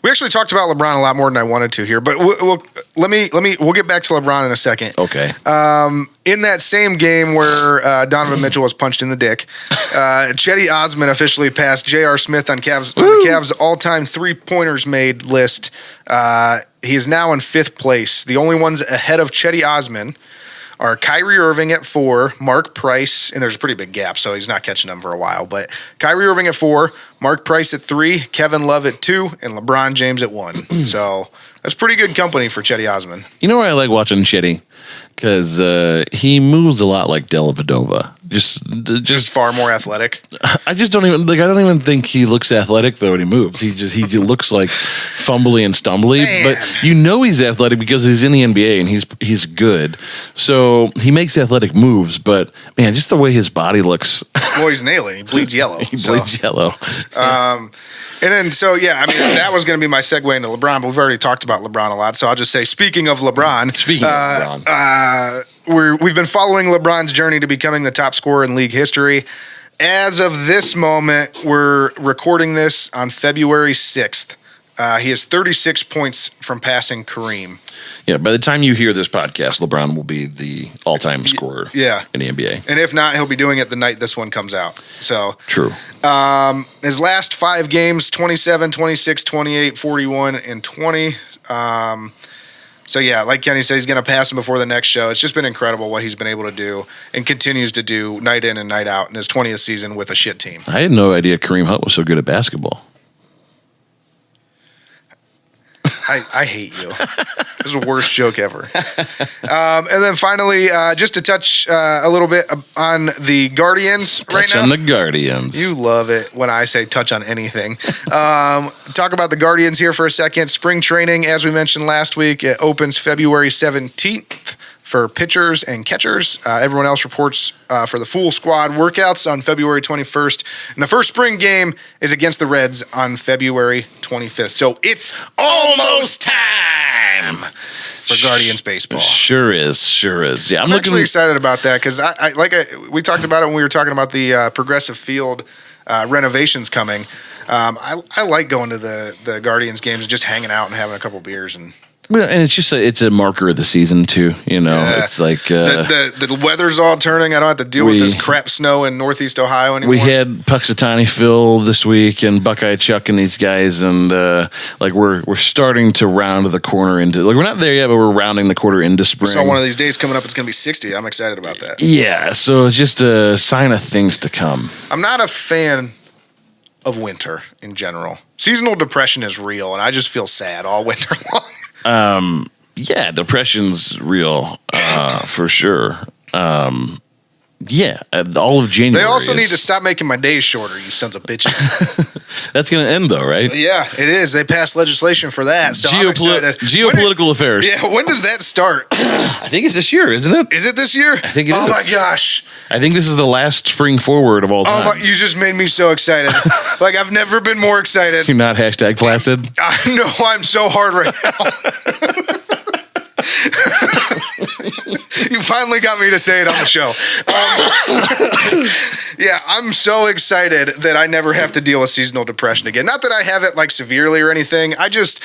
We actually talked about LeBron a lot more than I wanted to here, but we'll get back to LeBron in a second. Okay. In that same game where Donovan Mitchell was punched in the dick, Cedi Osman officially passed J.R. Smith on the Cavs' all-time 3-pointers made list. He is now in 5th place. The only ones ahead of Cedi Osman are Kyrie Irving at 4, Mark Price, and there's a pretty big gap, so he's not catching them for a while, but Kyrie Irving at 4, Mark Price at 3, Kevin Love at 2, and LeBron James at 1. So that's pretty good company for Cedi Osman. You know why I like watching Cedi? Because he moves a lot like Dellavedova. Just far more athletic. I don't even think he looks athletic though when he moves. He looks like fumbly and stumbly. Man. But you know he's athletic because he's in the NBA and he's good. So he makes athletic moves. But man, just the way his body looks. Well, he's nailing. He bleeds yellow. Bleeds yellow. And then, I mean, that was going to be my segue into LeBron, but we've already talked about LeBron a lot. So I'll just say, speaking of LeBron, we've been following LeBron's journey to becoming the top scorer in league history. As of this moment, we're recording this on February 6th. He has 36 points from passing Kareem. Yeah, by the time you hear this podcast, LeBron will be the all-time scorer in the NBA. And if not, he'll be doing it the night this one comes out. So True. His last 5 games, 27, 26, 28, 41, and 20. So, yeah, like Kenny said, he's going to pass him before the next show. It's just been incredible what he's been able to do and continues to do night in and night out in his 20th season with a shit team. I had no idea Kareem Hunt was so good at basketball. I hate you. This is the worst joke ever. And then finally, just to touch a little bit on the Guardians right now. Touch on the Guardians. You love it when I say touch on anything. Talk about the Guardians here for a second. Spring training, as we mentioned last week, it opens February 17th. For pitchers and catchers. Everyone else reports for the full squad workouts on February 21st. And the first spring game is against the Reds on February 25th. So it's almost time for Guardians baseball. Sure is. Yeah, I'm actually excited about that because we talked about it when we were talking about the Progressive Field renovations coming. I like going to the Guardians games and just hanging out and having a couple beers and. Well, and it's a marker of the season too. You know, it's like the weather's all turning. I don't have to deal with this crap snow in Northeast Ohio anymore. We had Puxatawny Phil this week and Buckeye Chuck and these guys, and we're starting to round the corner into we're not there yet, but we're rounding the corner into spring. So one of these days coming up, it's going to be 60. I'm excited about that. Yeah, so it's just a sign of things to come. I'm not a fan of winter in general. Seasonal depression is real, and I just feel sad all winter long. Yeah, depression's real, for sure. Yeah, all of January. They also need to stop making my days shorter, you sons of bitches. That's going to end, though, right? Yeah, it is. They passed legislation for that. So Geopolitical affairs. Yeah, when does that start? I think it's this year, isn't it? Is it this year? I think it is. Oh, my gosh. I think this is the last spring forward of all time. You just made me so excited. I've never been more excited. You're not hashtag flaccid? I know, I'm so hard right now. You finally got me to say it on the show. Yeah, I'm so excited that I never have to deal with seasonal depression again. Not that I have it severely or anything. It just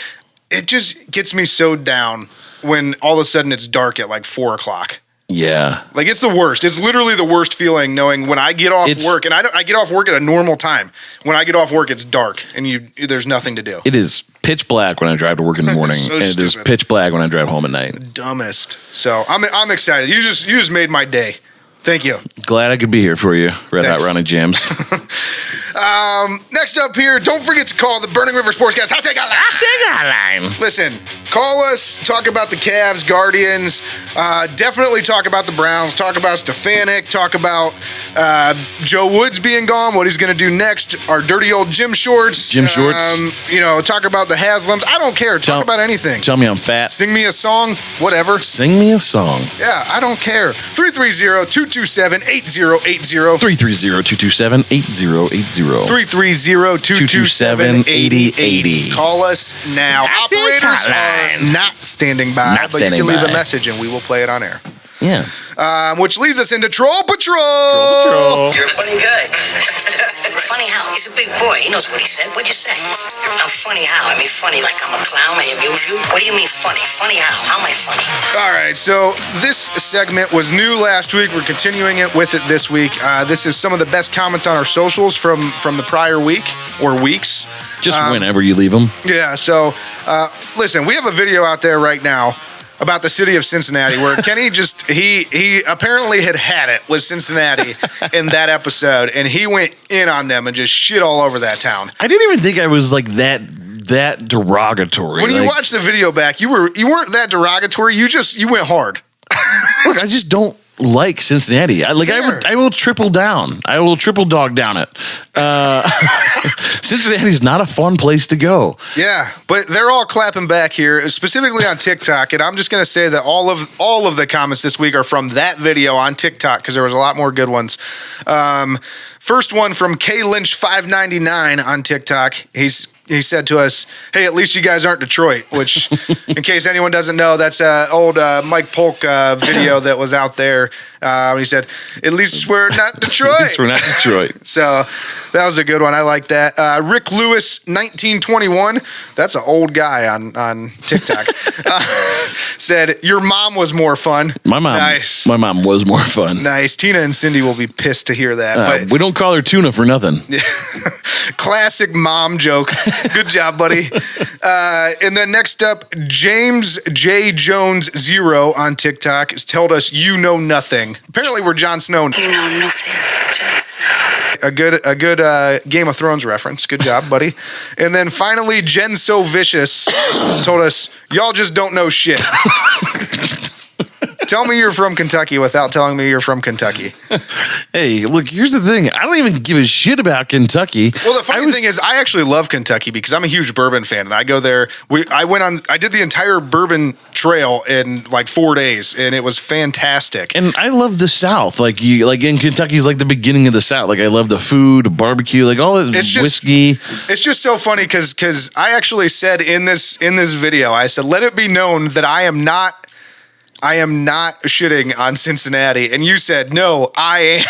gets me so down when all of a sudden it's dark at 4 o'clock. Yeah. It's the worst. It's literally the worst feeling knowing when I get off work, and I get off work at a normal time. When I get off work, it's dark, and there's nothing to do. It is pitch black when I drive to work in the morning, and it is pitch black when I drive home at night. The dumbest. So I'm excited. You just made my day. Thank you. Glad I could be here for you, Red Hot Ronnie Jams. Next up here, don't forget to call the Burning River Sportscast Hot Take Hotline. Listen, call us, talk about the Cavs, Guardians, definitely talk about the Browns, talk about Stefanik, talk about Joe Woods being gone, what he's going to do next, our dirty old gym shorts. Talk about the Haslams. I don't care. Talk about anything. Tell me I'm fat. Sing me a song, whatever. Sing me a song. Yeah, I don't care. 330-227-8080. 330-227-8080. 330-227-8080. Call us now. Operators are not standing by, but you can leave a message and we will play it on air. Yeah. Which leads us into Troll Patrol. You're a funny guy. Funny how? He's a big boy. He knows what he said. What'd you say? I'm funny how? I mean funny like I'm a clown. I amuse you? What do you mean funny? Funny how? How am I funny? All right, so this segment was new last week. We're continuing it with it this week. This is some of the best comments on our socials from the prior week or weeks. Just whenever you leave them. Yeah, so listen, we have a video out there right now about the city of Cincinnati where Kenny he apparently had it with Cincinnati in that episode, and he went in on them and just shit all over that town. I didn't even think I was that derogatory. When you watch the video back, you weren't that derogatory. You went hard. Look, I just don't like Cincinnati. I will triple down. I will triple dog down it. Cincinnati's not a fun place to go. Yeah, but they're all clapping back here, specifically on TikTok. And I'm just going to say that all of the comments this week are from that video on TikTok because there was a lot more good ones. First one from K Lynch 599 on TikTok. He he said to us, "Hey, at least you guys aren't Detroit." Which, in case anyone doesn't know, that's an old Mike Polk video that was out there. He said, "At least we're not Detroit." At least we're not Detroit. So that was a good one. I like that. Rick Lewis, 1921. That's an old guy on TikTok. Said, "Your mom was more fun." My mom. Nice. My mom was more fun. Nice. Tina and Cindy will be pissed to hear that. But We don't call her Tuna for nothing. classic mom joke. Good job, buddy. And then next up, James J. Jones 0 on TikTok has told us, "You know nothing." Apparently, we're Jon Snow. You know nothing, Jon Snow. A good Game of Thrones reference. Good job, buddy. And then finally, Jen So Vicious told us, "Y'all just don't know shit." Tell me you're from Kentucky without telling me you're from Kentucky. Hey, look, here's the thing. I don't even give a shit about Kentucky. Well, the funny thing is, I actually love Kentucky because I'm a huge bourbon fan, and I go there. I did the entire bourbon trail in like 4 days, and it was fantastic. And I love the South. Like in Kentucky's like the beginning of the South. Like I love the food, barbecue, like all the whiskey. It's just so funny because I actually said in this video, I said, "Let it be known that I am not shitting on Cincinnati." And you said, "No, I am."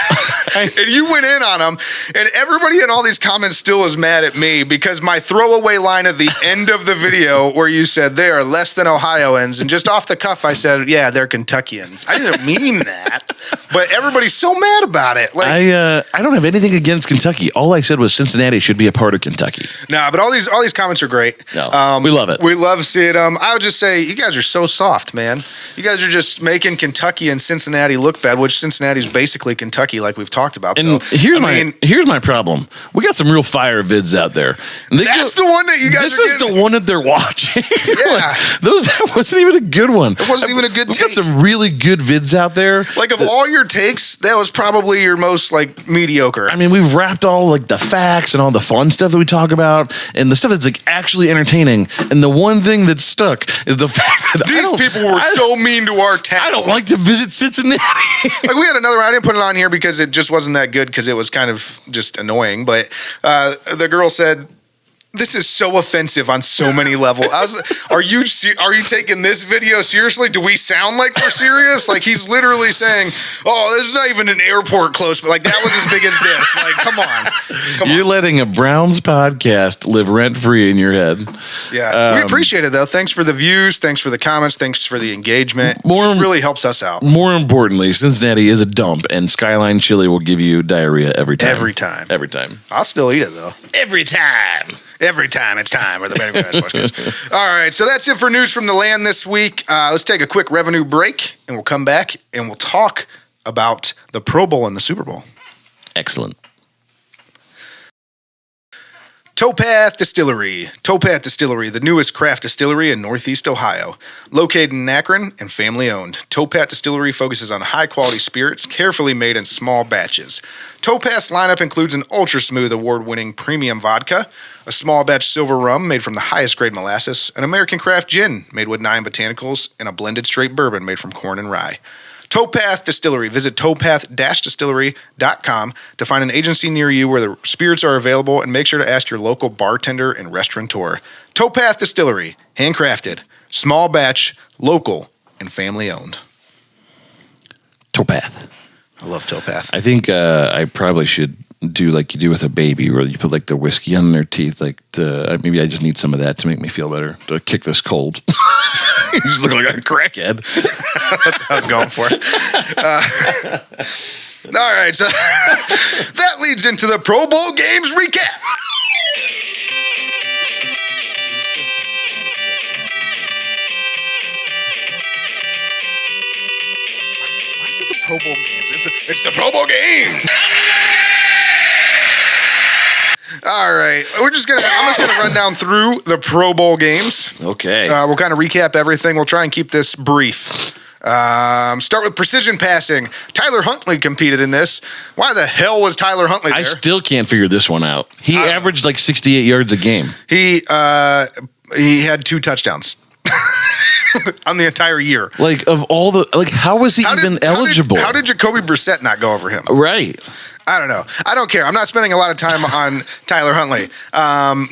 And you went in on them. And everybody in all these comments still is mad at me because my throwaway line at the end of the video where you said they are less than Ohioans. And just off the cuff, I said, "Yeah, they're Kentuckians." I didn't mean that. But everybody's so mad about it. Like, I don't have anything against Kentucky. All I said was Cincinnati should be a part of Kentucky. Nah, but all these comments are great. No, we love it. We love seeing them. I would just say, you guys are so soft, man. You guys are just making Kentucky and Cincinnati look bad, which Cincinnati's basically Kentucky, like we've talked about. And so, here's my problem. We got some real fire vids out there. That's the one that you guys. This are is getting. the one that they're watching. Yeah, that wasn't even a good one. It wasn't even a good. We've got some really good vids out there. Like of all your takes, that was probably your most like mediocre. I mean, we've wrapped all like the facts and all the fun stuff that we talk about, and the stuff that's like actually entertaining. And the one thing that stuck is the fact that these people were so mean to our town. I don't like to visit Cincinnati. Like we had another one. I didn't put it on here because it just wasn't that good because it was kind of just annoying. But the girl said, "This is so offensive on so many levels." I was, are you taking this video seriously? Do we sound like we're serious? Like he's literally saying, "Oh, there's not even an airport close," but like that was as big as this. Like, come on. You're letting a Browns podcast live rent free in your head. Yeah, we appreciate it though. Thanks for the views. Thanks for the comments. Thanks for the engagement. It just really helps us out. More importantly, Cincinnati is a dump, and Skyline Chili will give you diarrhea every time. Every time. I'll still eat it though. Every time. Every time it's time. Or the better Sportscast. All right, so that's it for news from the land this week. Let's take a quick revenue break, and we'll come back and we'll talk about the Pro Bowl and the Super Bowl. Excellent. Towpath Distillery. Towpath Distillery, the newest craft distillery in Northeast Ohio. Located in Akron and family owned, Towpath Distillery focuses on high quality spirits carefully made in small batches. Towpath's lineup includes an ultra smooth award winning premium vodka, a small batch silver rum made from the highest grade molasses, an American craft gin made with 9 botanicals, and a blended straight bourbon made from corn and rye. Towpath Distillery. Visit towpath-distillery.com to find an agency near you where the spirits are available, and make sure to ask your local bartender and restaurateur. Towpath Distillery. Handcrafted. Small batch. Local. And family owned. Towpath. I love Towpath. I think I probably should do like you do with a baby, where you put like the whiskey on their teeth. Like maybe I just need some of that to make me feel better, to kick this cold. You just look like a crackhead. That's what I was going for. All right, so that leads into the Pro Bowl games recap. Pro Bowl games. It's the Pro Bowl game. All right, I'm just gonna run down through the Pro Bowl games. Okay. We'll kind of recap everything. We'll try and keep this brief. Start with precision passing. Tyler Huntley competed in this. Why the hell was Tyler Huntley there? I still can't figure this one out. He averaged like 68 yards a game. He had 2 touchdowns. On the entire year. Like, of all the, like, how was he even eligible? How did Jacoby Brissett not go over him? Right. I don't know. I don't care. I'm not spending a lot of time on Tyler Huntley.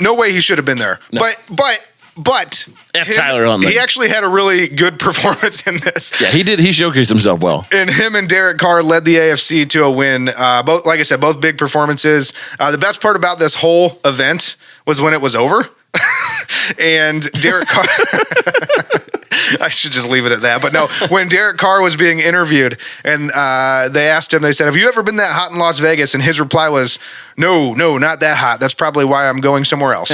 No way he should have been there. No. But Tyler Huntley. He actually had a really good performance in this. Yeah, he did. He showcased himself well. And him and Derek Carr led the AFC to a win. Both, like I said, both big performances. The best part about this whole event was when it was over. And Derek Carr... I should just leave it at that. But no, when Derek Carr was being interviewed and they asked him, they said, have you ever been that hot in Las Vegas? And his reply was, no, not that hot. That's probably why I'm going somewhere else.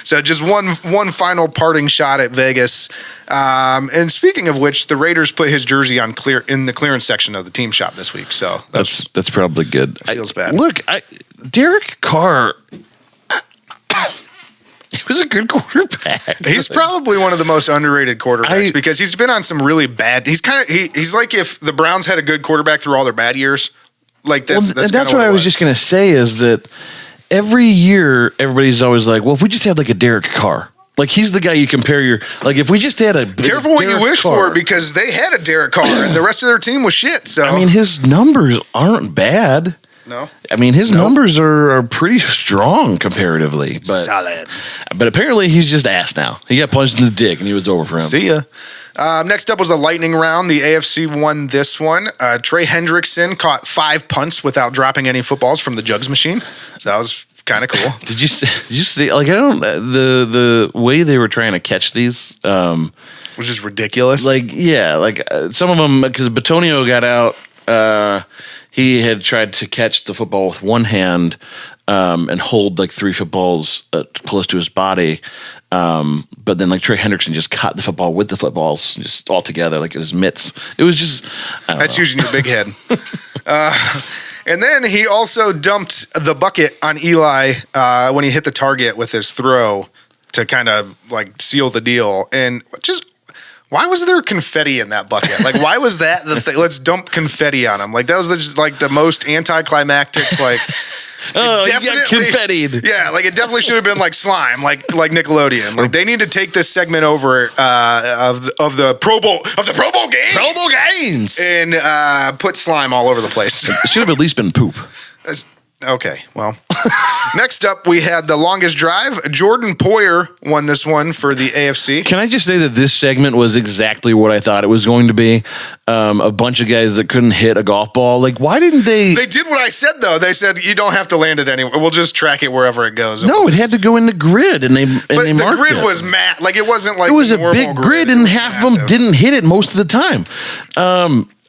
So just one final parting shot at Vegas. And speaking of which, the Raiders put his jersey on in the clearance section of the team shop this week. So that's probably good. Feels bad. Look, Derek Carr... He was a good quarterback. He's probably one of the most underrated quarterbacks because he's been on some really bad. He's like if the Browns had a good quarterback through all their bad years. Like that's what I was just gonna say is that every year everybody's always like, well, if we just had like a Derek Carr, like he's the guy you compare your like if we just had a careful what you wish for because they had a Derek Carr and the rest of their team was shit. So I mean, his numbers aren't bad. No, I mean his numbers are pretty strong comparatively, but solid. But apparently he's just ass now. He got punched in the dick and he was over for him. See ya. Next up was the lightning round. The AFC won this one. Trey Hendrickson caught 5 punts without dropping any footballs from the jugs machine. So that was kind of cool. Did you see? Like I don't the way they were trying to catch these was just ridiculous. Like some of them because Batonio got out. He had tried to catch the football with one hand and hold like 3 footballs close to his body. But then like Trey Hendrickson just caught the football with the footballs just all together like in his mitts. It was just... That's using your big head. And then he also dumped the bucket on Eli when he hit the target with his throw to kind of like seal the deal. And just... Why was there confetti in that bucket? Like, why was that the thing? Let's dump confetti on him. Like, that was just like the most anticlimactic, like... Oh, you got confetti'd. Yeah, like it definitely should have been like slime, like Nickelodeon. Like they need to take this segment over of the Pro Bowl game. Pro Bowl games. And put slime all over the place. It should have at least been poop. Okay, well. Next up, we had the longest drive. Jordan Poyer won this one for the AFC. Can I just say that this segment was exactly what I thought it was going to be? A bunch of guys that couldn't hit a golf ball. Like, why didn't they... They did what I said, though. They said, you don't have to land it anywhere. We'll just track it wherever it goes. No, it had to go in the grid, and they marked it. But the grid was matte. Like, it wasn't like... It was a big grid, and half of them didn't hit it most of the time.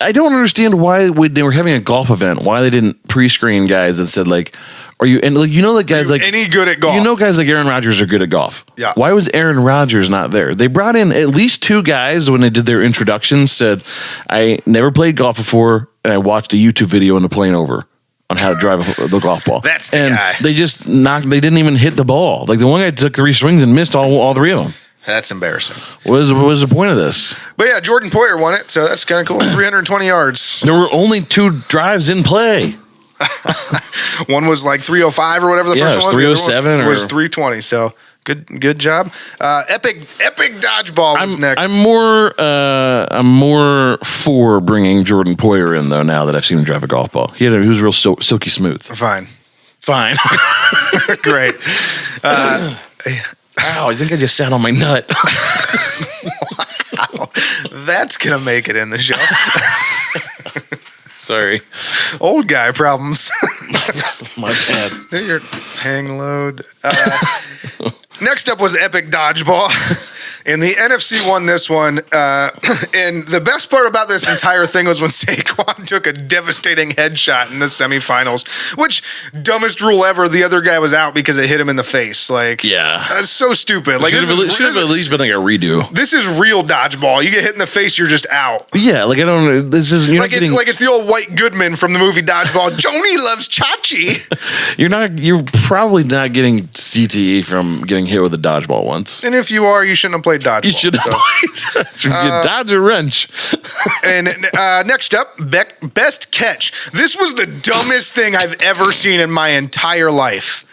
I don't understand why they were having a golf event, why they didn't pre-screen guys that said, like... Are you and like you know that guys like any good at golf? You know guys like Aaron Rodgers are good at golf. Yeah. Why was Aaron Rodgers not there? They brought in at least 2 guys when they did their introductions. Said, "I never played golf before, and I watched a YouTube video on the plane over on how to drive the golf ball." That's the guy. They just knocked. They didn't even hit the ball. Like the one guy took 3 swings and missed all 3 of them. That's embarrassing. What was the point of this? But yeah, Jordan Poyer won it, so that's kind of cool. 320 yards. There were only 2 drives in play. One was like 305 or whatever the first one was. 307 or was 320. So good job. Epic dodgeball was next. I'm more for bringing Jordan Poyer in though. Now that I've seen him drive a golf ball, he was real silky smooth. Fine. Great. Ow! I think I just sat on my nut. Wow, that's gonna make it in the show. Sorry. Old guy problems. My bad. Your hang load. Next up was Epic Dodgeball. And the NFC won this one. And the best part about this entire thing was when Saquon took a devastating headshot in the semifinals, which, dumbest rule ever, the other guy was out because it hit him in the face. Like, yeah. That's so stupid. Like, should have at least been like a redo. This is real dodgeball. You get hit in the face, you're just out. Yeah, like I don't. This is like it's the old White Goodman from the movie Dodgeball. Joni loves Chachi. You're probably not getting CTE from getting hit with a dodgeball once. And if you are, you shouldn't have played dodgeball. You should have played. Dodge a wrench. And next up, best catch. This was the dumbest thing I've ever seen in my entire life.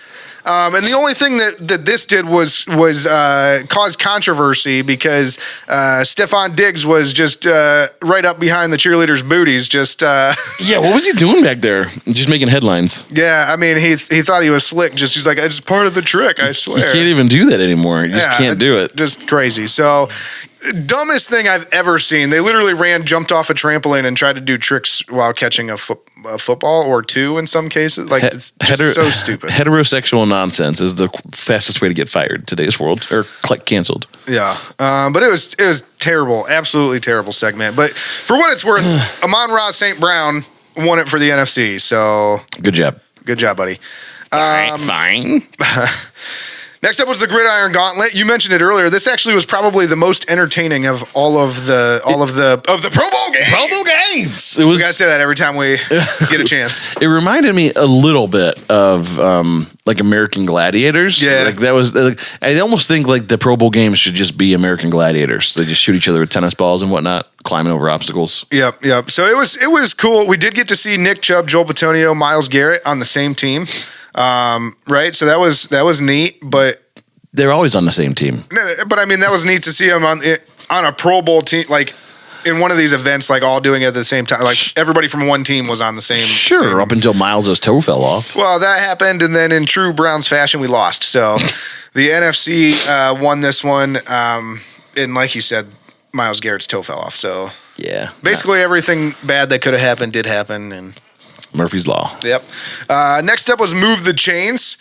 And the only thing that this did was cause controversy because Stephon Diggs was just right up behind the cheerleaders' booties. Just Yeah, what was he doing back there? Just making headlines. yeah, I mean, he thought he was slick. He's like, it's part of the trick, I swear. You can't even do that anymore. You just can't do it. Just crazy. So, dumbest thing I've ever seen. They literally jumped off a trampoline and tried to do tricks while catching a football or two in some cases. Like, it's just so stupid. Heterosexual nonsense is the fastest way to get fired in today's world, or canceled. Yeah, but it was terrible, absolutely terrible segment. But for what it's worth, Amon-Ra St. Brown won it for the NFC. So good job, buddy. Fine. Next up was the Gridiron Gauntlet. You mentioned it earlier. This actually was probably the most entertaining of all of the Pro Bowl games. Pro Bowl games. We gotta say that every time we get a chance. It reminded me a little bit of like American Gladiators. Yeah, like that was. I almost think like the Pro Bowl games should just be American Gladiators. They just shoot each other with tennis balls and whatnot, climbing over obstacles. Yep. So it was cool. We did get to see Nick Chubb, Joel Bitonio, Myles Garrett on the same team. Right. So that was neat, but they're always on the same team. But I mean, that was neat to see them on a Pro Bowl team, like in one of these events, like all doing it at the same time. Like everybody from one team was on the same. Sure. Up until Miles' toe fell off. Well, that happened. And then in true Browns fashion, we lost. So the NFC, won this one. And like you said, Myles Garrett's toe fell off. So yeah, basically everything bad that could have happened did happen. And Murphy's Law. Yep. Next up was Move the Chains.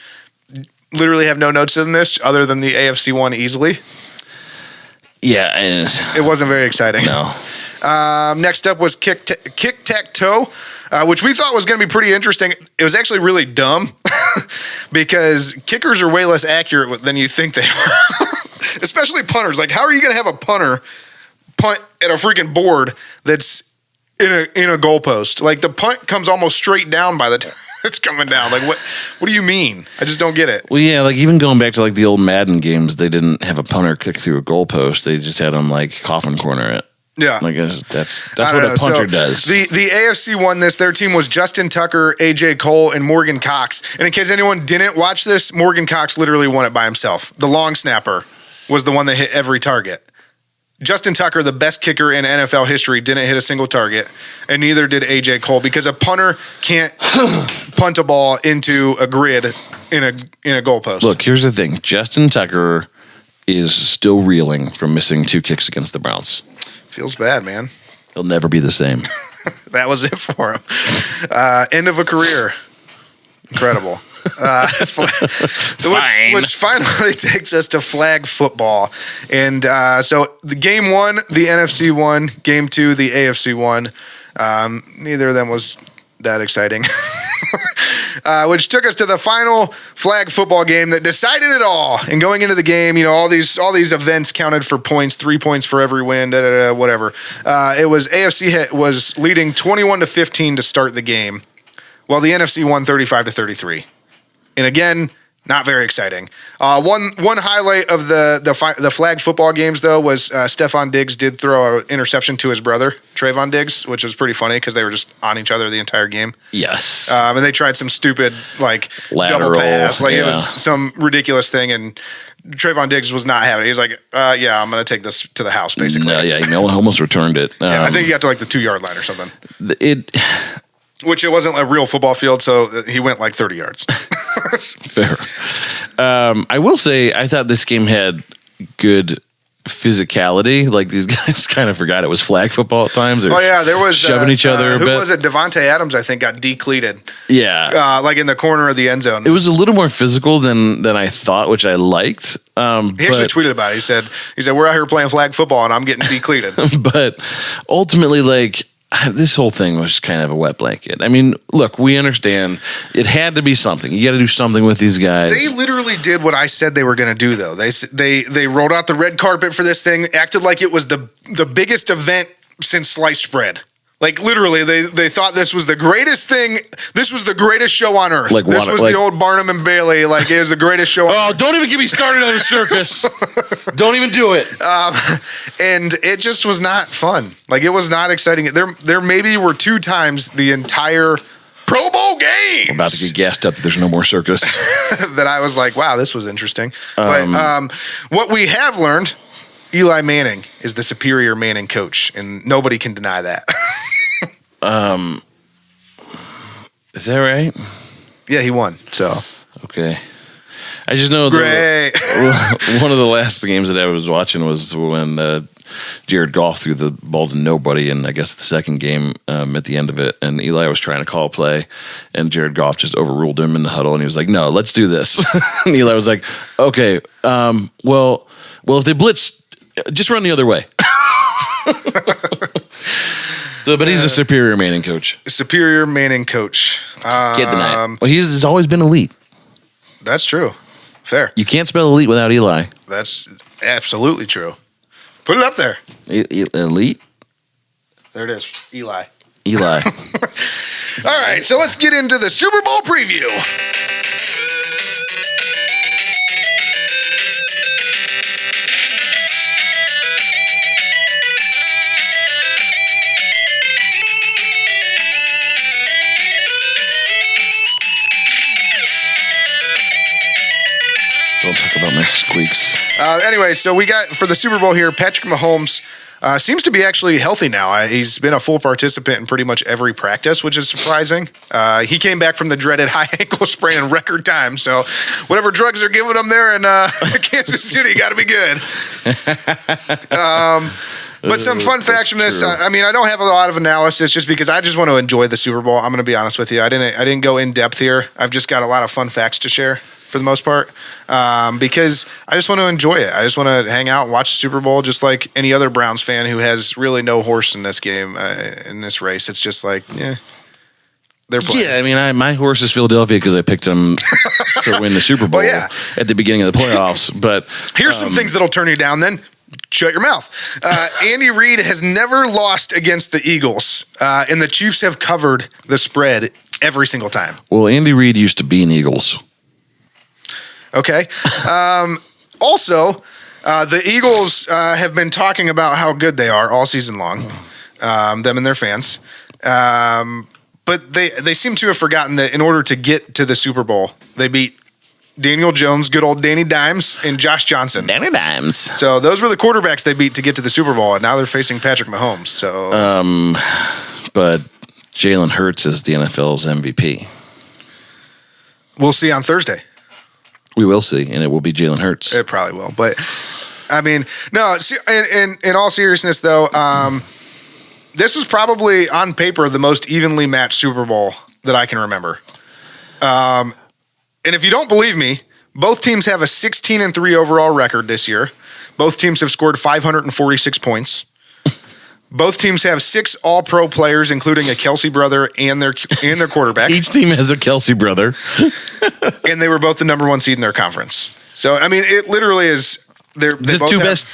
Literally have no notes in this other than the AFC one easily. Yeah. It wasn't very exciting. No. Next up was Kick-Tac-Toe, which we thought was going to be pretty interesting. It was actually really dumb because kickers are way less accurate than you think they are, especially punters. Like, how are you going to have a punter punt at a freaking board that's in a goalpost? Like, the punt comes almost straight down by the time it's coming down. Like, what do you mean? I just don't get it. Well, yeah, like even going back to like the old Madden games, they didn't have a punter kick through a goalpost. They just had them like coffin corner it. Yeah, like that's what a punter does. The AFC won this. Their team was Justin Tucker, AJ Cole, and Morgan Cox. And in case anyone didn't watch this, Morgan Cox literally won it by himself. The long snapper was the one that hit every target. Justin Tucker, the best kicker in NFL history, didn't hit a single target, and neither did AJ Cole because a punter can't punt a ball into a grid in a goalpost. Look, here's the thing: Justin Tucker is still reeling from missing 2 kicks against the Browns. Feels bad, man. He'll never be the same. That was it for him. End of a career. Incredible. Which finally takes us to flag football. And so the game 1, the NFC won. Game 2, the AFC won. Neither of them was that exciting. Which took us to the final flag football game that decided it all. And going into the game, all these events counted for points, 3 points for every win, whatever. It was AFC was leading 21-15 to start the game, while the NFC won 35-33. And again, not very exciting. One highlight of the flag football games, though, was Stephon Diggs did throw an interception to his brother, Trayvon Diggs, which was pretty funny because they were just on each other the entire game. Yes. And they tried some stupid, like, lateral, double pass. Like, it was some ridiculous thing, and Trayvon Diggs was not having it. He's like, yeah, I'm going to take this to the house, basically. No, yeah, he almost returned it. I think he got to, like, the 2-yard line or something. Which it wasn't a real football field, so he went, like, 30 yards. Fair. I will say, I thought this game had good physicality. Like, these guys kind of forgot it was flag football at times. There was shoving each other. Who was it? Devontae Adams, I think, got decleated. Yeah, like in the corner of the end zone. It was a little more physical than I thought, which I liked. He actually tweeted about it. He said, "We're out here playing flag football, and I'm getting decleated." But ultimately, like, this whole thing was kind of a wet blanket. I mean, look, we understand it had to be something. You got to do something with these guys. They literally did what I said they were going to do, though. They rolled out the red carpet for this thing, acted like it was the biggest event since sliced bread. Like, literally, they thought this was the greatest thing. This was the greatest show on earth. Like, this was the old Barnum and Bailey. Like, it was the greatest show. Oh, don't even get me started on a circus. Don't even do it. And it just was not fun. Like, it was not exciting. There maybe were 2 times the entire Pro Bowl games. We're about to get gassed up that there's no more circus. That I was like, wow, this was interesting. But what we have learned, Eli Manning is the superior Manning coach, and nobody can deny that. Is that right? Yeah, he won. So okay. I just know great. One of the last games that I was watching was when Jared Goff threw the ball to nobody, and I guess the second game at the end of it, and Eli was trying to call a play, and Jared Goff just overruled him in the huddle, and he was like, "No, let's do this." And Eli was like, "Okay, well, if they blitz, just run the other way." So, but he's a superior Manning coach. Superior Manning coach. Can't deny it. Well, he's always been elite. That's true. Fair. You can't spell elite without Eli. That's absolutely true. Put it up there. Elite? There it is. Eli. Eli. All right, so let's get into the Super Bowl preview. Don't talk about my squeaks. Anyway, so we got for the Super Bowl here, Patrick Mahomes seems to be actually healthy now. He's been a full participant in pretty much every practice, which is surprising. He came back from the dreaded high ankle sprain in record time. So whatever drugs they're giving him there in Kansas City got to be good. But some fun facts from this. I mean, I don't have a lot of analysis just because I just want to enjoy the Super Bowl. I'm going to be honest with you. I didn't go in depth here. I've just got a lot of fun facts to share for the most part, because I just want to enjoy it. I just want to hang out and watch the Super Bowl just like any other Browns fan who has really no horse in this game, in this race. It's just like, they're playing. Yeah, I mean, my horse is Philadelphia because I picked them to win the Super Bowl at the beginning of the playoffs. But here's some things that'll turn you down then. Shut your mouth. Andy Reid has never lost against the Eagles, and the Chiefs have covered the spread every single time. Well, Andy Reid used to be an Eagles. Okay. Also, the Eagles have been talking about how good they are all season long, them and their fans. But they seem to have forgotten that in order to get to the Super Bowl, they beat Daniel Jones, good old Danny Dimes, and Josh Johnson. Danny Dimes. So those were the quarterbacks they beat to get to the Super Bowl, and now they're facing Patrick Mahomes. So, but Jalen Hurts is the NFL's MVP. We'll see on Thursday. We will see, and it will be Jalen Hurts. It probably will, but I mean, no. In all seriousness, though, this was probably on paper the most evenly matched Super Bowl that I can remember. And if you don't believe me, both teams have a 16-3 overall record this year. Both teams have scored 546 points. Both teams have 6 All-Pro players, including a Kelsey brother and their quarterback. Each team has a Kelsey brother. And they were both the number 1 seed in their conference. So I mean, it literally is. They're the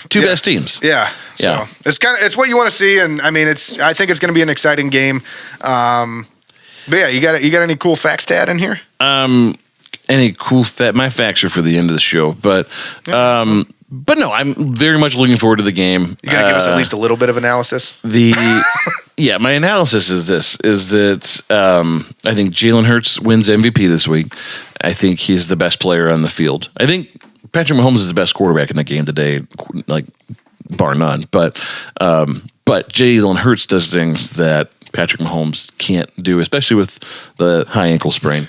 two best teams. Yeah. So it's what you want to see, and I mean, I think it's going to be an exciting game. But yeah, you got any cool facts to add in here? Any cool my facts are for the end of the show, but no, I'm very much looking forward to the game. You gotta give us at least a little bit of analysis. My analysis is that I think Jalen Hurts wins MVP this week. I think he's the best player on the field. I think Patrick Mahomes is the best quarterback in the game today, like bar none. But Jalen Hurts does things that Patrick Mahomes can't do, especially with the high ankle sprain.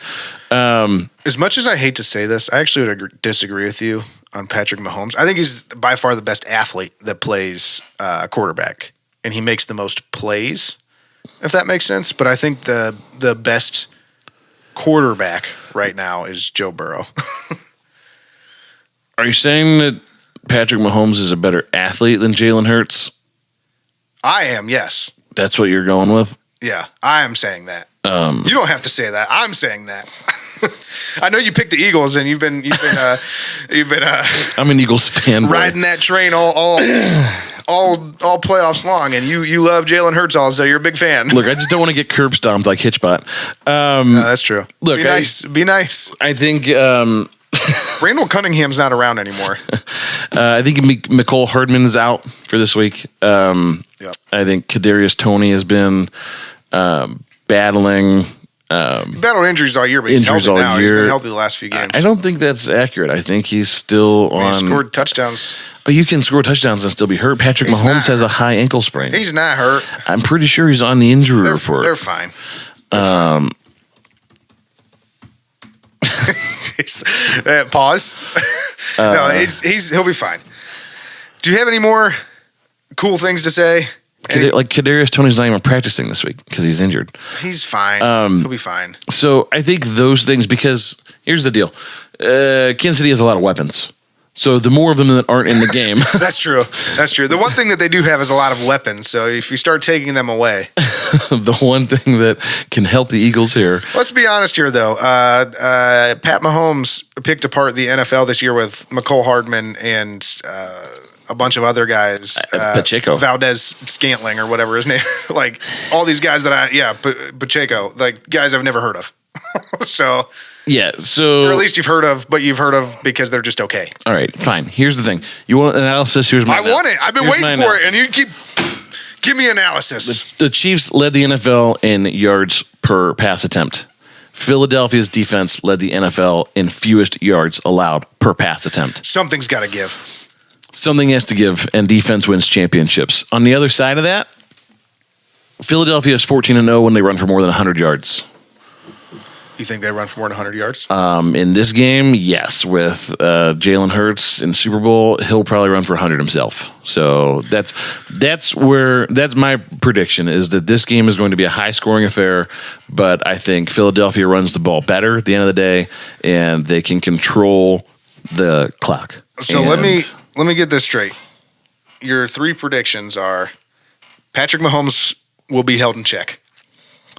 As much as I hate to say this, I actually would disagree with you on Patrick Mahomes. I think he's by far the best athlete that plays quarterback, and he makes the most plays, if that makes sense. But I think the best quarterback right now is Joe Burrow. Are you saying that Patrick Mahomes is a better athlete than Jalen Hurts? I am, yes. That's what you're going with? Yeah, I am saying that. You don't have to say that. I'm saying that. I know you picked the Eagles, and you've been. I'm an Eagles fan. Riding that train all playoffs long, and you love Jalen Hurts also. You're a big fan. Look, I just don't want to get curb stomped like Hitchbot. No, that's true. Look, be nice. I think Randall Cunningham's not around anymore. I think Mecole Hardman's out for this week. Yep. I think Kadarius Toney has been battling He battled injuries all year, but he's healthy now. He's been healthy the last few games. I don't think that's accurate. I think he's still on. He scored touchdowns. Oh, you can score touchdowns and still be hurt. Patrick Mahomes has a high ankle sprain. He's not hurt. I'm pretty sure he's on the injury report. They're fine. Pause. No, he'll be fine. Do you have any more cool things to say? Like Kadarius Toney's not even practicing this week because he's injured. He's fine. He'll be fine. So I think those things, because here's the deal. Kansas City has a lot of weapons. So the more of them that aren't in the game. That's true. The one thing that they do have is a lot of weapons. So if you start taking them away. The one thing that can help the Eagles here. Let's be honest here, though. Pat Mahomes picked apart the NFL this year with McCole Hardman and a bunch of other guys. Pacheco. Valdez Scantling or whatever his name. Like all these guys Pacheco. Like guys I've never heard of. So... Yeah, so... Or at least you've heard of, but you've heard of because they're just okay. All right, fine. Here's the thing. You want analysis? Here's my... I want it. I've been waiting for it, and you keep... Give me analysis. The Chiefs led the NFL in yards per pass attempt. Philadelphia's defense led the NFL in fewest yards allowed per pass attempt. Something's got to give. Something has to give, and defense wins championships. On the other side of that, Philadelphia is 14-0 when they run for more than 100 yards. You think they run for more than 100 yards? In this game, yes. With Jalen Hurts in Super Bowl, he'll probably run for 100 himself. So that's my prediction, is that this game is going to be a high-scoring affair, but I think Philadelphia runs the ball better at the end of the day, and they can control the clock. So let me get this straight. Your three predictions are Patrick Mahomes will be held in check.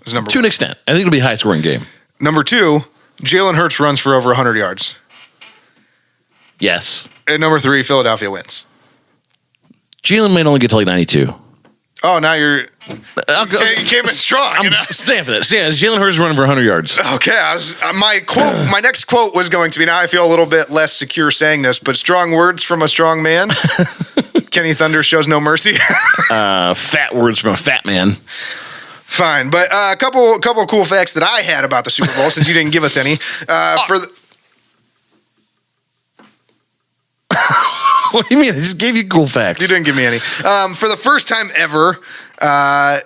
Is number one. To an extent. I think it'll be a high-scoring game. Number two, Jalen Hurts runs for over 100 yards. Yes. And number three, Philadelphia wins. Jalen might only get to like 92. Oh, now you came in strong. I'm stamping it. Yeah, Jalen Hurts running for 100 yards. Okay, my next quote was going to be, now I feel a little bit less secure saying this, but strong words from a strong man. Kenny Thunder shows no mercy. Fat words from a fat man. Fine, but a couple of cool facts that I had about the Super Bowl, since you didn't give us any. What do you mean? I just gave you cool facts. You didn't give me any. For the first time ever,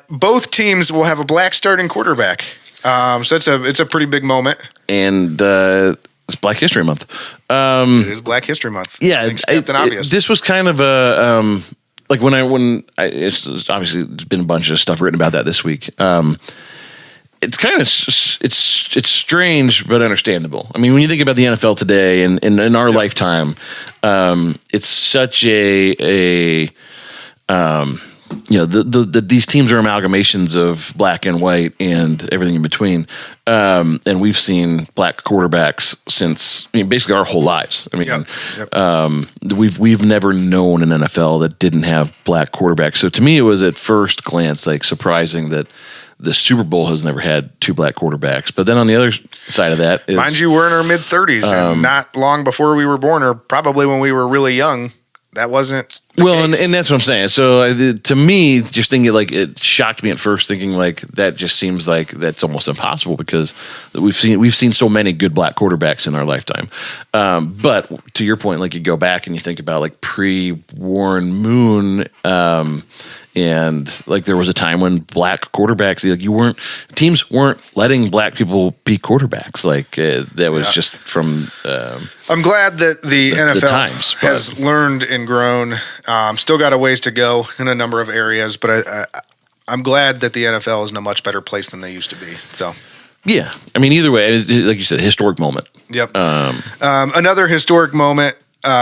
both teams will have a black starting quarterback. So it's a pretty big moment. And it's Black History Month. It is Black History Month. Yeah, Captain Obvious. This was kind of a like it's obviously there's been a bunch of stuff written about that this week. It's kind of it's strange but understandable. I mean, when you think about the NFL today and in our lifetime, it's such a these teams are amalgamations of black and white and everything in between. And we've seen black quarterbacks since, basically our whole lives. We've never known an NFL that didn't have black quarterbacks. So to me, it was at first glance like surprising that the Super Bowl has never had two black quarterbacks. But then on the other side of that is... Mind you, we're in our mid-30s, and not long before we were born, or probably when we were really young, that wasn't the case. And that's what I'm saying. So to me, just thinking, like, it shocked me at first, thinking like that just seems like that's almost impossible because we've seen so many good black quarterbacks in our lifetime. But to your point, like you go back and you think about like pre-Warren Moon, and like there was a time when black quarterbacks, like teams weren't letting black people be quarterbacks. Like that was just from. I'm glad that the NFL has but learned and grown. Still got a ways to go in a number of areas, but I'm glad that the NFL is in a much better place than they used to be. So. Yeah, I mean, either way, like you said, historic moment. Yep. Another historic moment.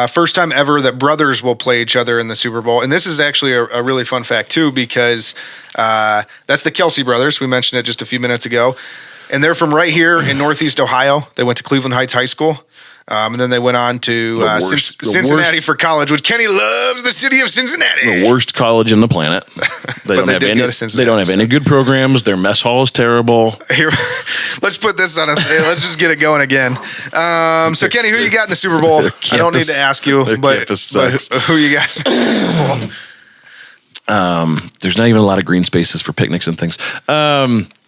First time ever that brothers will play each other in the Super Bowl. And this is actually a really fun fact, too, because that's the Kelsey brothers. We mentioned it just a few minutes ago. And they're from right here in Northeast Ohio. They went to Cleveland Heights High School. And then they went on to Cincinnati for college, which Kenny loves the city of Cincinnati. The worst college on the planet. They don't have any good programs. Their mess hall is terrible. Here, let's put this on let's just get it going again. So Kenny, who you got in the Super Bowl? I don't need to ask you, but who you got in the Super Bowl? There's not even a lot of green spaces for picnics and things.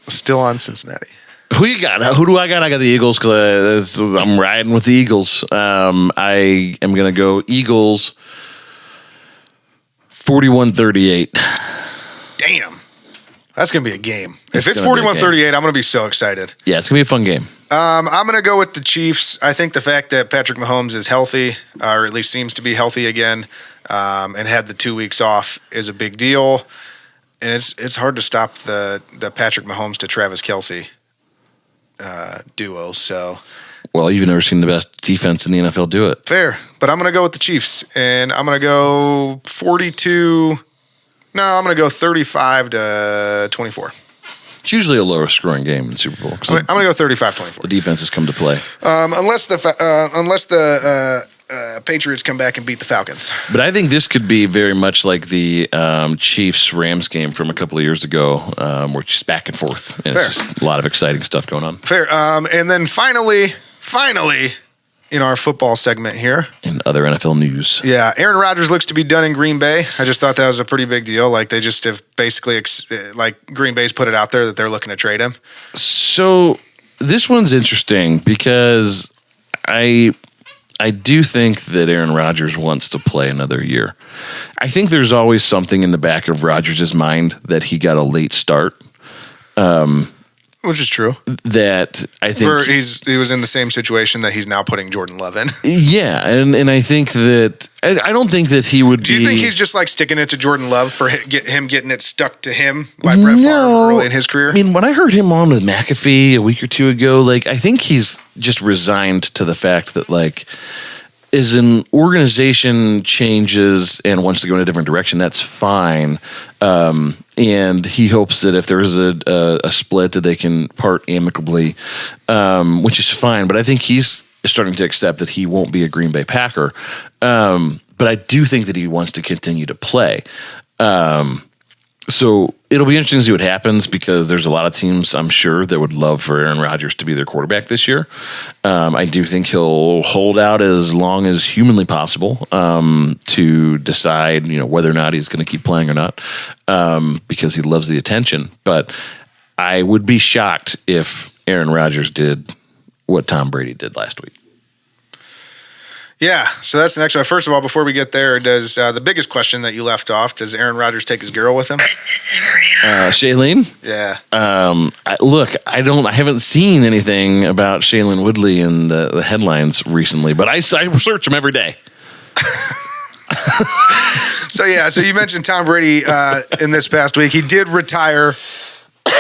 Still on Cincinnati. Who you got? Who do I got? I got the Eagles because I'm riding with the Eagles. I am going to go Eagles 41-38. Damn. That's going to be a game. If it's 41-38, I'm going to be so excited. Yeah, it's going to be a fun game. I'm going to go with the Chiefs. I think the fact that Patrick Mahomes is healthy, or at least seems to be healthy again, and had the 2 weeks off is a big deal. And it's hard to stop the Patrick Mahomes to Travis Kelce duo. So, well, you've never seen the best defense in the NFL do it. Fair, but I'm going to go with the Chiefs, and I'm going to go 42. No, I'm going to go 35-24. It's usually a lower scoring game in the Super Bowl. I'm going to go 35-24. The defenses come to play. Unless the Patriots come back and beat the Falcons. But I think this could be very much like the Chiefs-Rams game from a couple of years ago, where it's just back and forth. And it's just a lot of exciting stuff going on. Fair. And then finally, in our football segment here. In other NFL news. Yeah, Aaron Rodgers looks to be done in Green Bay. I just thought that was a pretty big deal. Like, they just have basically, Green Bay's put it out there that they're looking to trade him. So this one's interesting because I do think that Aaron Rodgers wants to play another year. I think there's always something in the back of Rodgers' mind that he got a late start. Which is true. That I think he was in the same situation that he's now putting Jordan Love in. Yeah, and I think that I don't think that he would. Do you think he's just like sticking it to Jordan Love for him getting it stuck to him like Brett Favre early in his career? I mean, when I heard him on with McAfee a week or two ago, like I think he's just resigned to the fact that like as an organization changes and wants to go in a different direction, that's fine. And he hopes that if there's a split that they can part amicably, which is fine. But I think he's starting to accept that he won't be a Green Bay Packer. But I do think that he wants to continue to play. So it'll be interesting to see what happens because there's a lot of teams, I'm sure, that would love for Aaron Rodgers to be their quarterback this year. I do think he'll hold out as long as humanly possible to decide, whether or not he's going to keep playing or not, because he loves the attention. But I would be shocked if Aaron Rodgers did what Tom Brady did last week. Yeah, so that's the next one. First of all, before we get there, does the biggest question that you left off, does Aaron Rodgers take his girl with him? This isn't real. Shailene? Yeah. I haven't seen anything about Shailene Woodley in the headlines recently, but I search them every day. So you mentioned Tom Brady in this past week. He did retire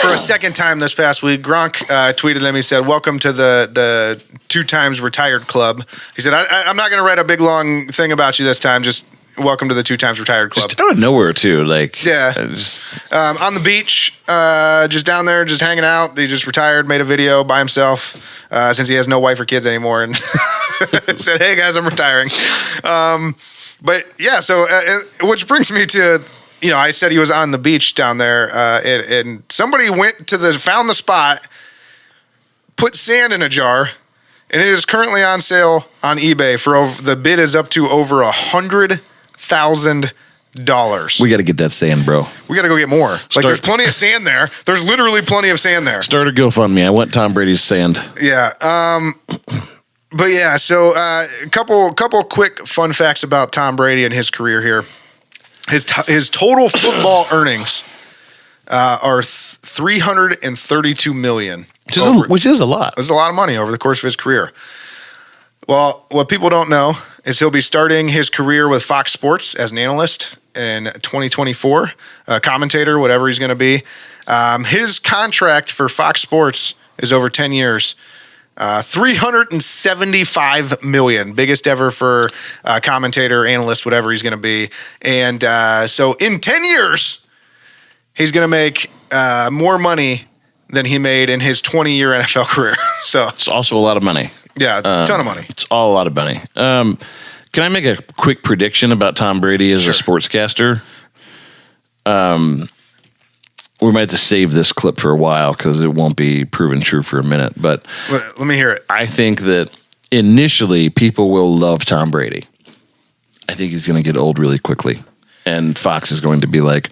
for a second time this past week. Gronk tweeted him. He said, "Welcome to the 2 times retired club." He said, I'm not going to write a big, long thing about you this time. Just welcome to the 2 times retired club. Just out of nowhere, too. Like, yeah. On the beach, just down there, just hanging out. He just retired, made a video by himself since he has no wife or kids anymore. And said, "Hey, guys, I'm retiring." But, yeah, so which brings me to... I said he was on the beach down there, and somebody found the spot, put sand in a jar, and it is currently on sale on eBay the bid is up to over $100,000. We got to get that sand, bro. We got to go get more. There's plenty of sand there. There's literally plenty of sand there. Start a GoFundMe. I want Tom Brady's sand. Yeah. But yeah. So a couple quick fun facts about Tom Brady and his career here. His total football earnings are $332 million, which is a lot. It's a lot of money over the course of his career. Well, what people don't know is he'll be starting his career with Fox Sports as an analyst in 2024, commentator, whatever he's going to be. His contract for Fox Sports is over 10 years. $375 million, biggest ever for commentator, analyst, whatever he's going to be. And so in 10 years, he's going to make more money than he made in his 20-year NFL career. So it's also a lot of money. Yeah, a ton of money. It's all a lot of money. Can I make a quick prediction about Tom Brady as a sportscaster? We might have to save this clip for a while because it won't be proven true for a minute. But let me hear it. I think that initially people will love Tom Brady. I think he's going to get old really quickly. And Fox is going to be like,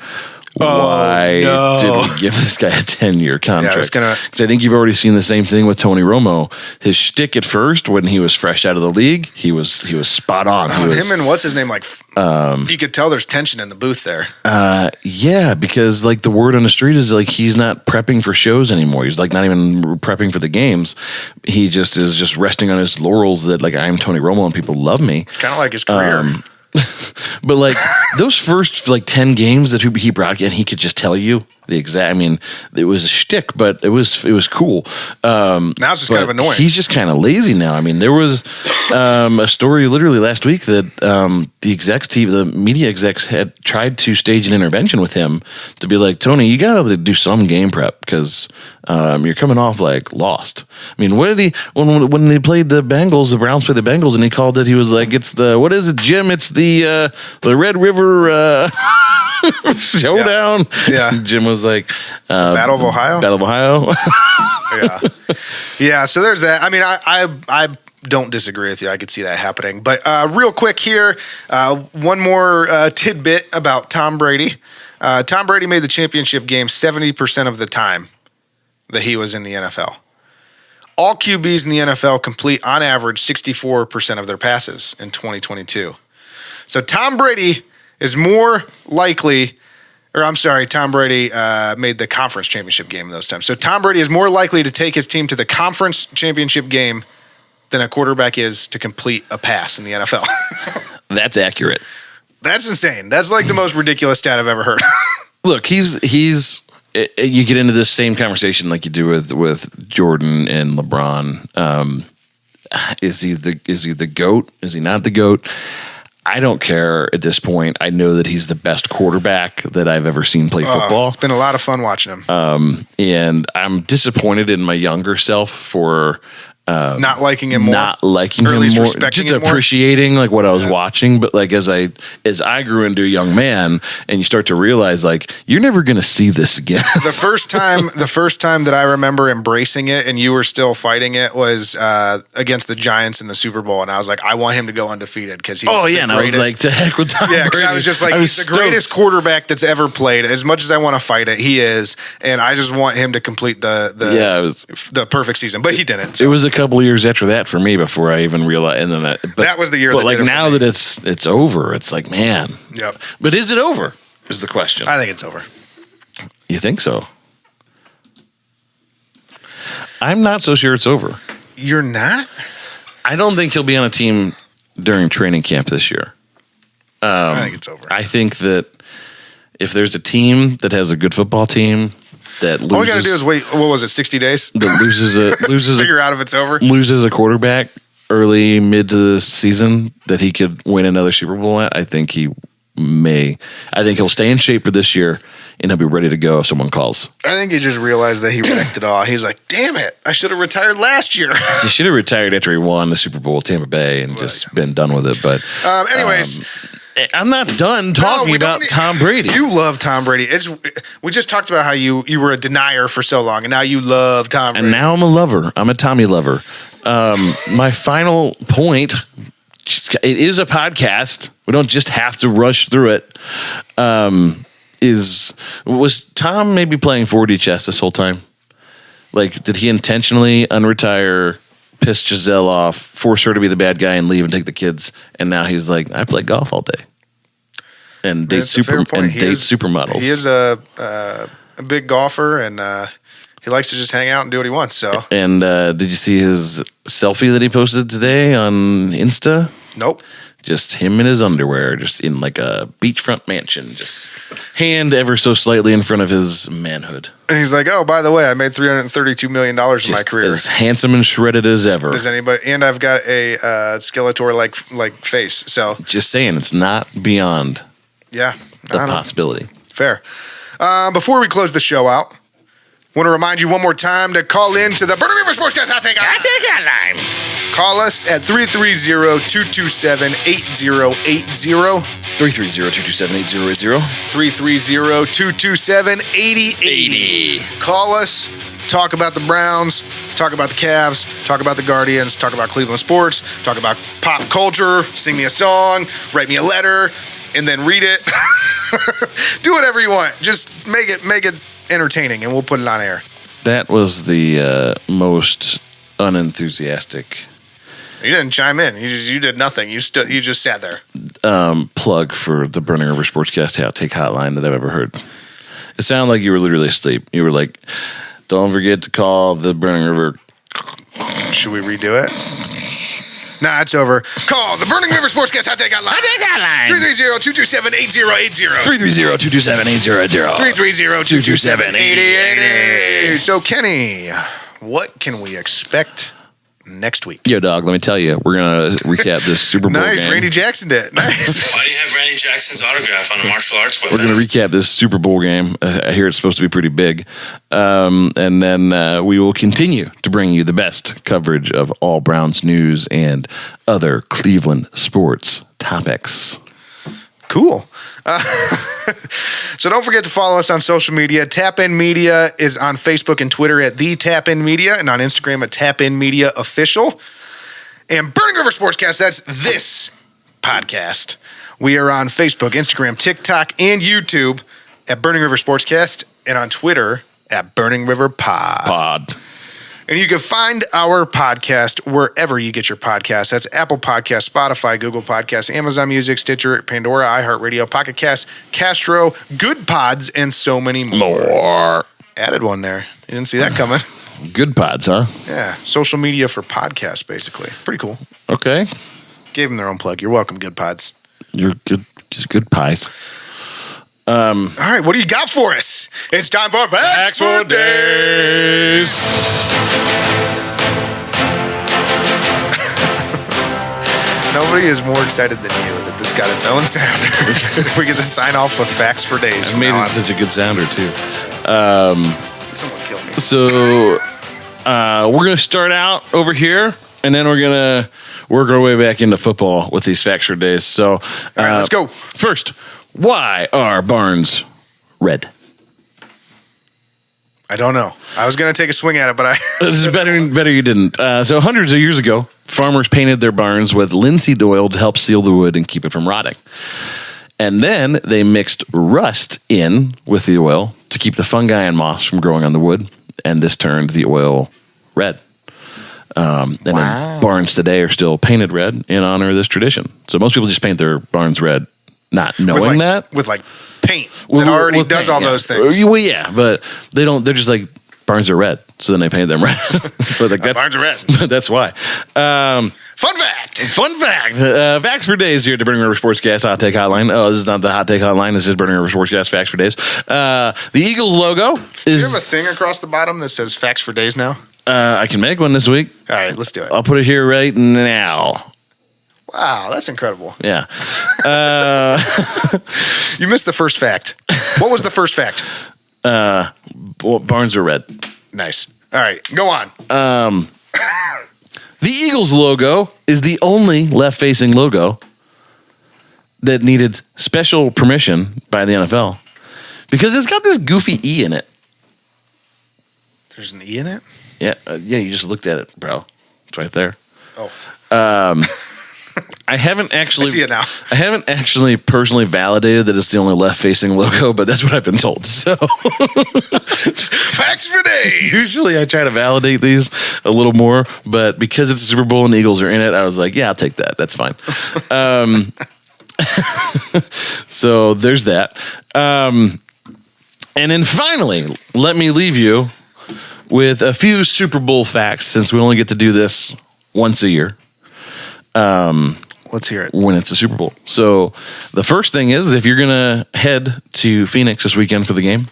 why did we give this guy a 10-year contract? Yeah, it's gonna. 'Cause I think you've already seen the same thing with Tony Romo. His shtick at first, when he was fresh out of the league, he was spot on. Him and what's his name? Like, you could tell there's tension in the booth there. Yeah, because like the word on the street is like he's not prepping for shows anymore. He's like not even prepping for the games. He just is just resting on his laurels that like I'm Tony Romo and people love me. It's kind of like his career. But like those first like 10 games that he brought in, he could just tell you the exact. I mean, it was a shtick, but it was cool. Now it's just kind of annoying. He's just kind of lazy now. I mean, there was a story literally last week that the media execs had tried to stage an intervention with him to be like, Tony, you got to do some game prep because you're coming off like lost. I mean, what did he when they played the Bengals? The Browns played the Bengals, and he called it. He was like, "It's the what is it, Jim? It's the Red River." Showdown. Yeah. Jim was like, Battle of Ohio. Yeah. So there's that. I mean, I don't disagree with you. I could see that happening. But real quick here, one more tidbit about Tom Brady. Tom Brady made the championship game 70% of the time that he was in the NFL. All QBs in the NFL complete on average 64% of their passes in 2022. So Tom Brady is more likely, Tom Brady made the conference championship game those times. So Tom Brady is more likely to take his team to the conference championship game than a quarterback is to complete a pass in the NFL. That's accurate. That's insane. That's like the most ridiculous stat I've ever heard. Look, he's you get into this same conversation like you do with Jordan and LeBron. Is he the GOAT? Is he not the GOAT? I don't care at this point. I know that he's the best quarterback that I've ever seen play football. It's been a lot of fun watching him. And I'm disappointed in my younger self for not liking him more. Not liking or at him least more. Respecting just him more. Appreciating like what I was watching. But like as I grew into a young man and you start to realize like you're never gonna see this again. The first time that I remember embracing it and you were still fighting it was against the Giants in the Super Bowl, and I was like, I want him to go undefeated because he's and I was like, to heck with Tom Brady. Yeah, because I was just like, he's the greatest quarterback that's ever played. As much as I want to fight it, he is, and I just want him to complete the perfect season. But he didn't. So. It was a couple of years after that for me before I even realized. And then that was the year. But like now that it's over, it's like, man. Yep. But is it over? Is the question. I think it's over. You think so? I'm not so sure it's over. You're not? I don't think he'll be on a team during training camp this year. I think it's over. I think that if there's a team that has a good football team that loses, all we got to do is wait. What was it? 60 days. That loses figure out if it's over. Loses a quarterback early, mid to the season that he could win another Super Bowl at. I think he may. I think he'll stay in shape for this year and he'll be ready to go if someone calls. I think he just realized that he wrecked it all. He's like, damn it, I should have retired last year. He should have retired after he won the Super Bowl with Tampa Bay and just been done with it. But anyways, I'm not done talking about Tom Brady. You love Tom Brady. We just talked about how you were a denier for so long, and now you love Tom Brady. And now I'm a lover. I'm a Tommy lover. My final point, it is a podcast. We don't just have to rush through it. Was Tom maybe playing 4D chess this whole time? Like, did he intentionally unretire, piss Giselle off, force her to be the bad guy and leave and take the kids? And now he's like, I play golf all day and date supermodels. He is a big golfer, and he likes to just hang out and do what he wants. So, and did you see his selfie that he posted today on Insta? Nope. Just him in his underwear, just in like a beachfront mansion, just hand ever so slightly in front of his manhood. And he's like, "Oh, by the way, I made $332 million in my career, as handsome and shredded as ever." Does anybody? And I've got a Skeletor like face. So, just saying, it's not beyond the possibility. Fair. Before we close the show out, want to remind you one more time to call in to the Burning River Sportscast Hot Take Hotline. Call us at 330-227-8080. 330-227-8080. 330-227-8080. Call us. Talk about the Browns. Talk about the Cavs. Talk about the Guardians. Talk about Cleveland sports. Talk about pop culture. Sing me a song. Write me a letter. and then read it. Do whatever you want. Just make it entertaining, and we'll put it on air. That was the most unenthusiastic You didn't chime in. You did nothing. You just sat there. plug for the Burning River Sportscast outtake hotline that I've ever heard. It sounded like you were literally asleep. You were like, "Don't forget to call the Burning River." Should we redo it? Nah, it's over. Call the Burning River Sportscast outtake hotline. 330-227-8080. 330-227-8080. 330-227-8080. So, Kenny, what can we expect next week? Yo, dog, let me tell you, we're going to recap this Super Bowl Nice, game. Randy Jackson did. Nice. Why do you have Randy Jackson's autograph on a martial arts weapon? We're going to recap this Super Bowl game. I hear it's supposed to be pretty big. And then we will continue to bring you the best coverage of all Browns news and other Cleveland sports topics. Cool. So don't forget to follow us on social media. Tap In Media is on Facebook and Twitter at The Tap In Media, and on Instagram at Tap In Media Official. And Burning River Sportscast, that's this podcast. We are on Facebook, Instagram, TikTok, and YouTube at Burning River Sportscast, and on Twitter at Burning River Pod. And you can find our podcast wherever you get your podcasts. That's Apple Podcasts, Spotify, Google Podcasts, Amazon Music, Stitcher, Pandora, iHeartRadio, Pocket Cast, Castro, Good Pods, and so many more. Added one there. You didn't see that coming. Good pods, huh? Yeah. Social media for podcasts, basically. Pretty cool. Okay. Gave them their own plug. You're welcome, Good Pods. You're good. Good pies. All right. What do you got for us? It's time for Facts for Days. Nobody is more excited than you that this got its own sounder. We get to sign off with Facts for Days. I made it such a good sounder, too. Someone kill me. So we're going to start out over here, and then we're going to work our way back into football with these Facts for Days. So, All right, let's go. First, why are barns red? I don't know. I was going to take a swing at it, but I... This is better you didn't. So hundreds of years ago, farmers painted their barns with linseed oil to help seal the wood and keep it from rotting. And then they mixed rust in with the oil to keep the fungi and moss from growing on the wood, and this turned the oil red. And then barns today are still painted red in honor of this tradition. So most people just paint their barns red, not knowing that. With like paint that already does all those things. Well, yeah, but they don't. They're just like, barns are red, so then they paint them red. But like barns are red. That's why. Fun fact. Facts for Days here at the Burning River Sportscast Hot Take Hotline. Oh, this is not the Hot Take Hotline. This is Burning River Sportscast Facts for Days. The Eagles logo Do you is... have a thing across the bottom that says Facts for Days now? I can make one this week. All right, let's do it. I'll put it here right now. Wow, that's incredible. Yeah. You missed the first fact. What was the first fact? Barns are red. Nice. All right, go on. The Eagles logo is the only left-facing logo that needed special permission by the NFL because it's got this goofy E in it. There's an E in it? Yeah, you just looked at it, bro. It's right there. Oh. I haven't actually. I see it now. I haven't actually personally validated that it's the only left-facing logo, but that's what I've been told. So, Facts for Days. usually I try to validate these a little more, but because it's a Super Bowl and the Eagles are in it, I was like, yeah, I'll take that. That's fine. So there's that. And then finally, let me leave you with a few Super Bowl facts, since we only get to do this once a year. Let's hear it. When it's a Super Bowl. So the first thing is, if you're going to head to Phoenix this weekend for the game,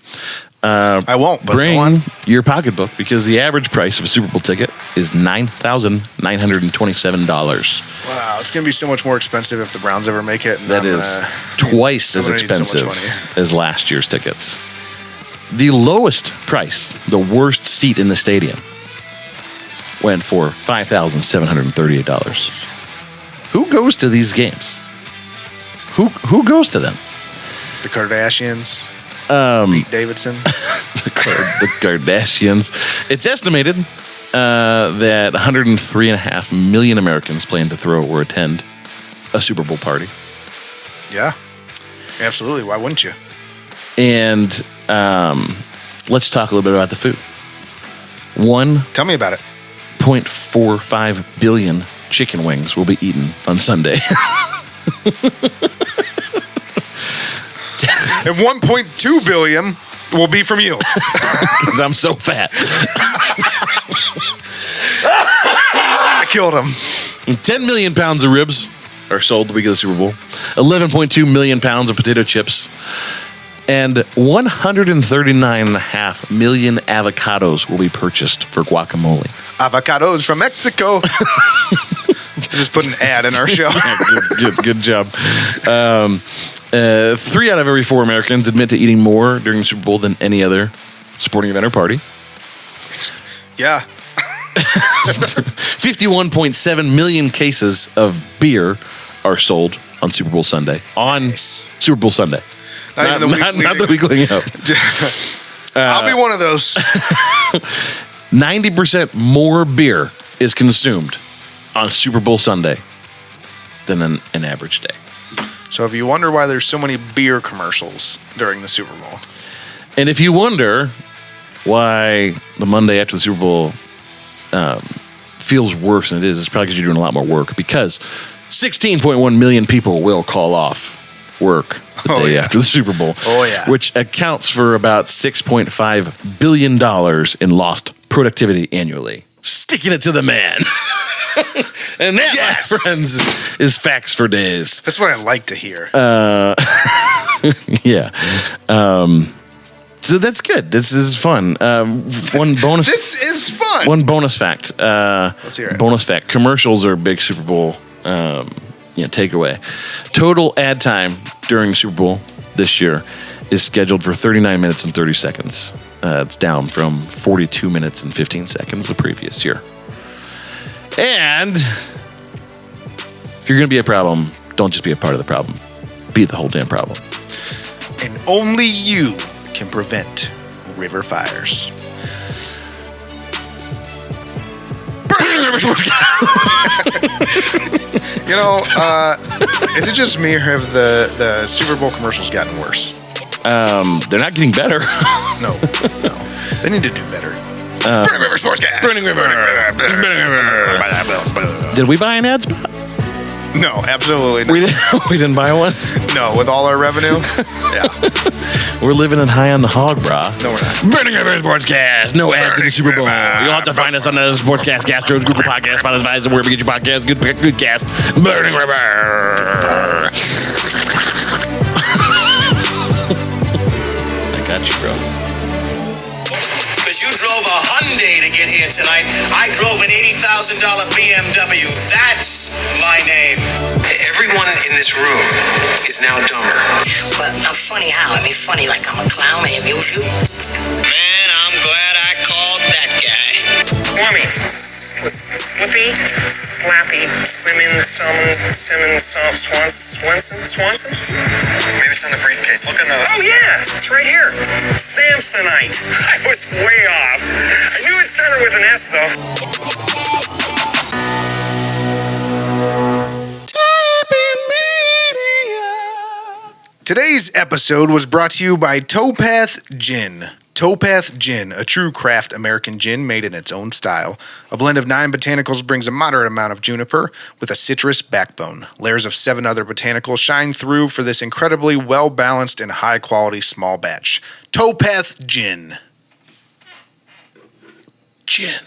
I won't, but bring go on. your pocketbook, because the average price of a Super Bowl ticket is $9,927. Wow, it's going to be so much more expensive if the Browns ever make it. And That is twice as I'm gonna need so much expensive money. as last year's tickets. The lowest price, the worst seat in the stadium, went for $5,738. Who goes to these games? Who goes to them? The Kardashians. Pete Davidson. The Kardashians. It's estimated that 103.5 million Americans plan to throw or attend a Super Bowl party. Yeah. Absolutely. Why wouldn't you? And let's talk a little bit about the food. Tell me about it. 1.45 billion chicken wings will be eaten on Sunday. And 1.2 billion will be from you. Because I'm so fat. I killed him. 10 million pounds of ribs are sold the week of the Super Bowl. 11.2 million pounds of potato chips. And 139.5 million avocados will be purchased for guacamole. Avocados from Mexico. Just put an ad in our show. Good job. 3 out of every 4 Americans admit to eating more during the Super Bowl than any other sporting event or party. Yeah. 51.7 million cases of beer are sold on Super Bowl Sunday. Super Bowl Sunday. Not the week leading up. I'll be one of those. 90% more beer is consumed on Super Bowl Sunday than an average day. So if you wonder why there's so many beer commercials during the Super Bowl. And if you wonder why the Monday after the Super Bowl feels worse than it is, it's probably because you're doing a lot more work. Because 16.1 million people will call off work the day after the Super Bowl. Oh, yeah. Which accounts for about $6.5 billion in lost productivity annually. Sticking it to the man. And that, my friends, is facts for days. That's what I like to hear. Yeah. So that's good. This is fun. One bonus. This is fun. One bonus fact. Let's hear it. Bonus fact. Commercials are a big Super Bowl takeaway. Total ad time during the Super Bowl this year is scheduled for 39 minutes and 30 seconds. It's down from 42 minutes and 15 seconds the previous year. And if you're going to be a problem, don't just be a part of the problem. Be the whole damn problem. And only you can prevent river fires. You know, is it just me or have the Super Bowl commercials gotten worse? They're not getting better. No. They need to do better. Burning River Sportscast. Burning River. Did we buy an ad spot? No, absolutely not. We didn't buy one? No, with all our revenue? Yeah. We're living it high on the hog, brah. No, we're not. Burning River Sportscast. No ads in the Super Bowl. You'll have to find us on the Sportscast, Castros, Google Podcasts, Spotify, wherever you get your podcast. Good cast. Burning River. I got you, bro. Because you drove a Hyundai to get here tonight. I drove an $80,000 BMW. That's my name. Everyone in this room is now dumber. But I'm funny how? I mean, funny like I'm a clown. I amuse you. Man, I'm glad I called that guy. Warmy, Slippy, Slappy, Slimming, Swanson? Maybe it's on the briefcase. Look in the... Oh, yeah, it's right here. Samsonite. I was way off. I knew it started with an S, though. Today's episode was brought to you by Towpath Gin. Towpath Gin, a true craft American gin made in its own style. A blend of 9 botanicals brings a moderate amount of juniper with a citrus backbone. Layers of 7 other botanicals shine through for this incredibly well-balanced and high-quality small batch. Towpath Gin. Gin.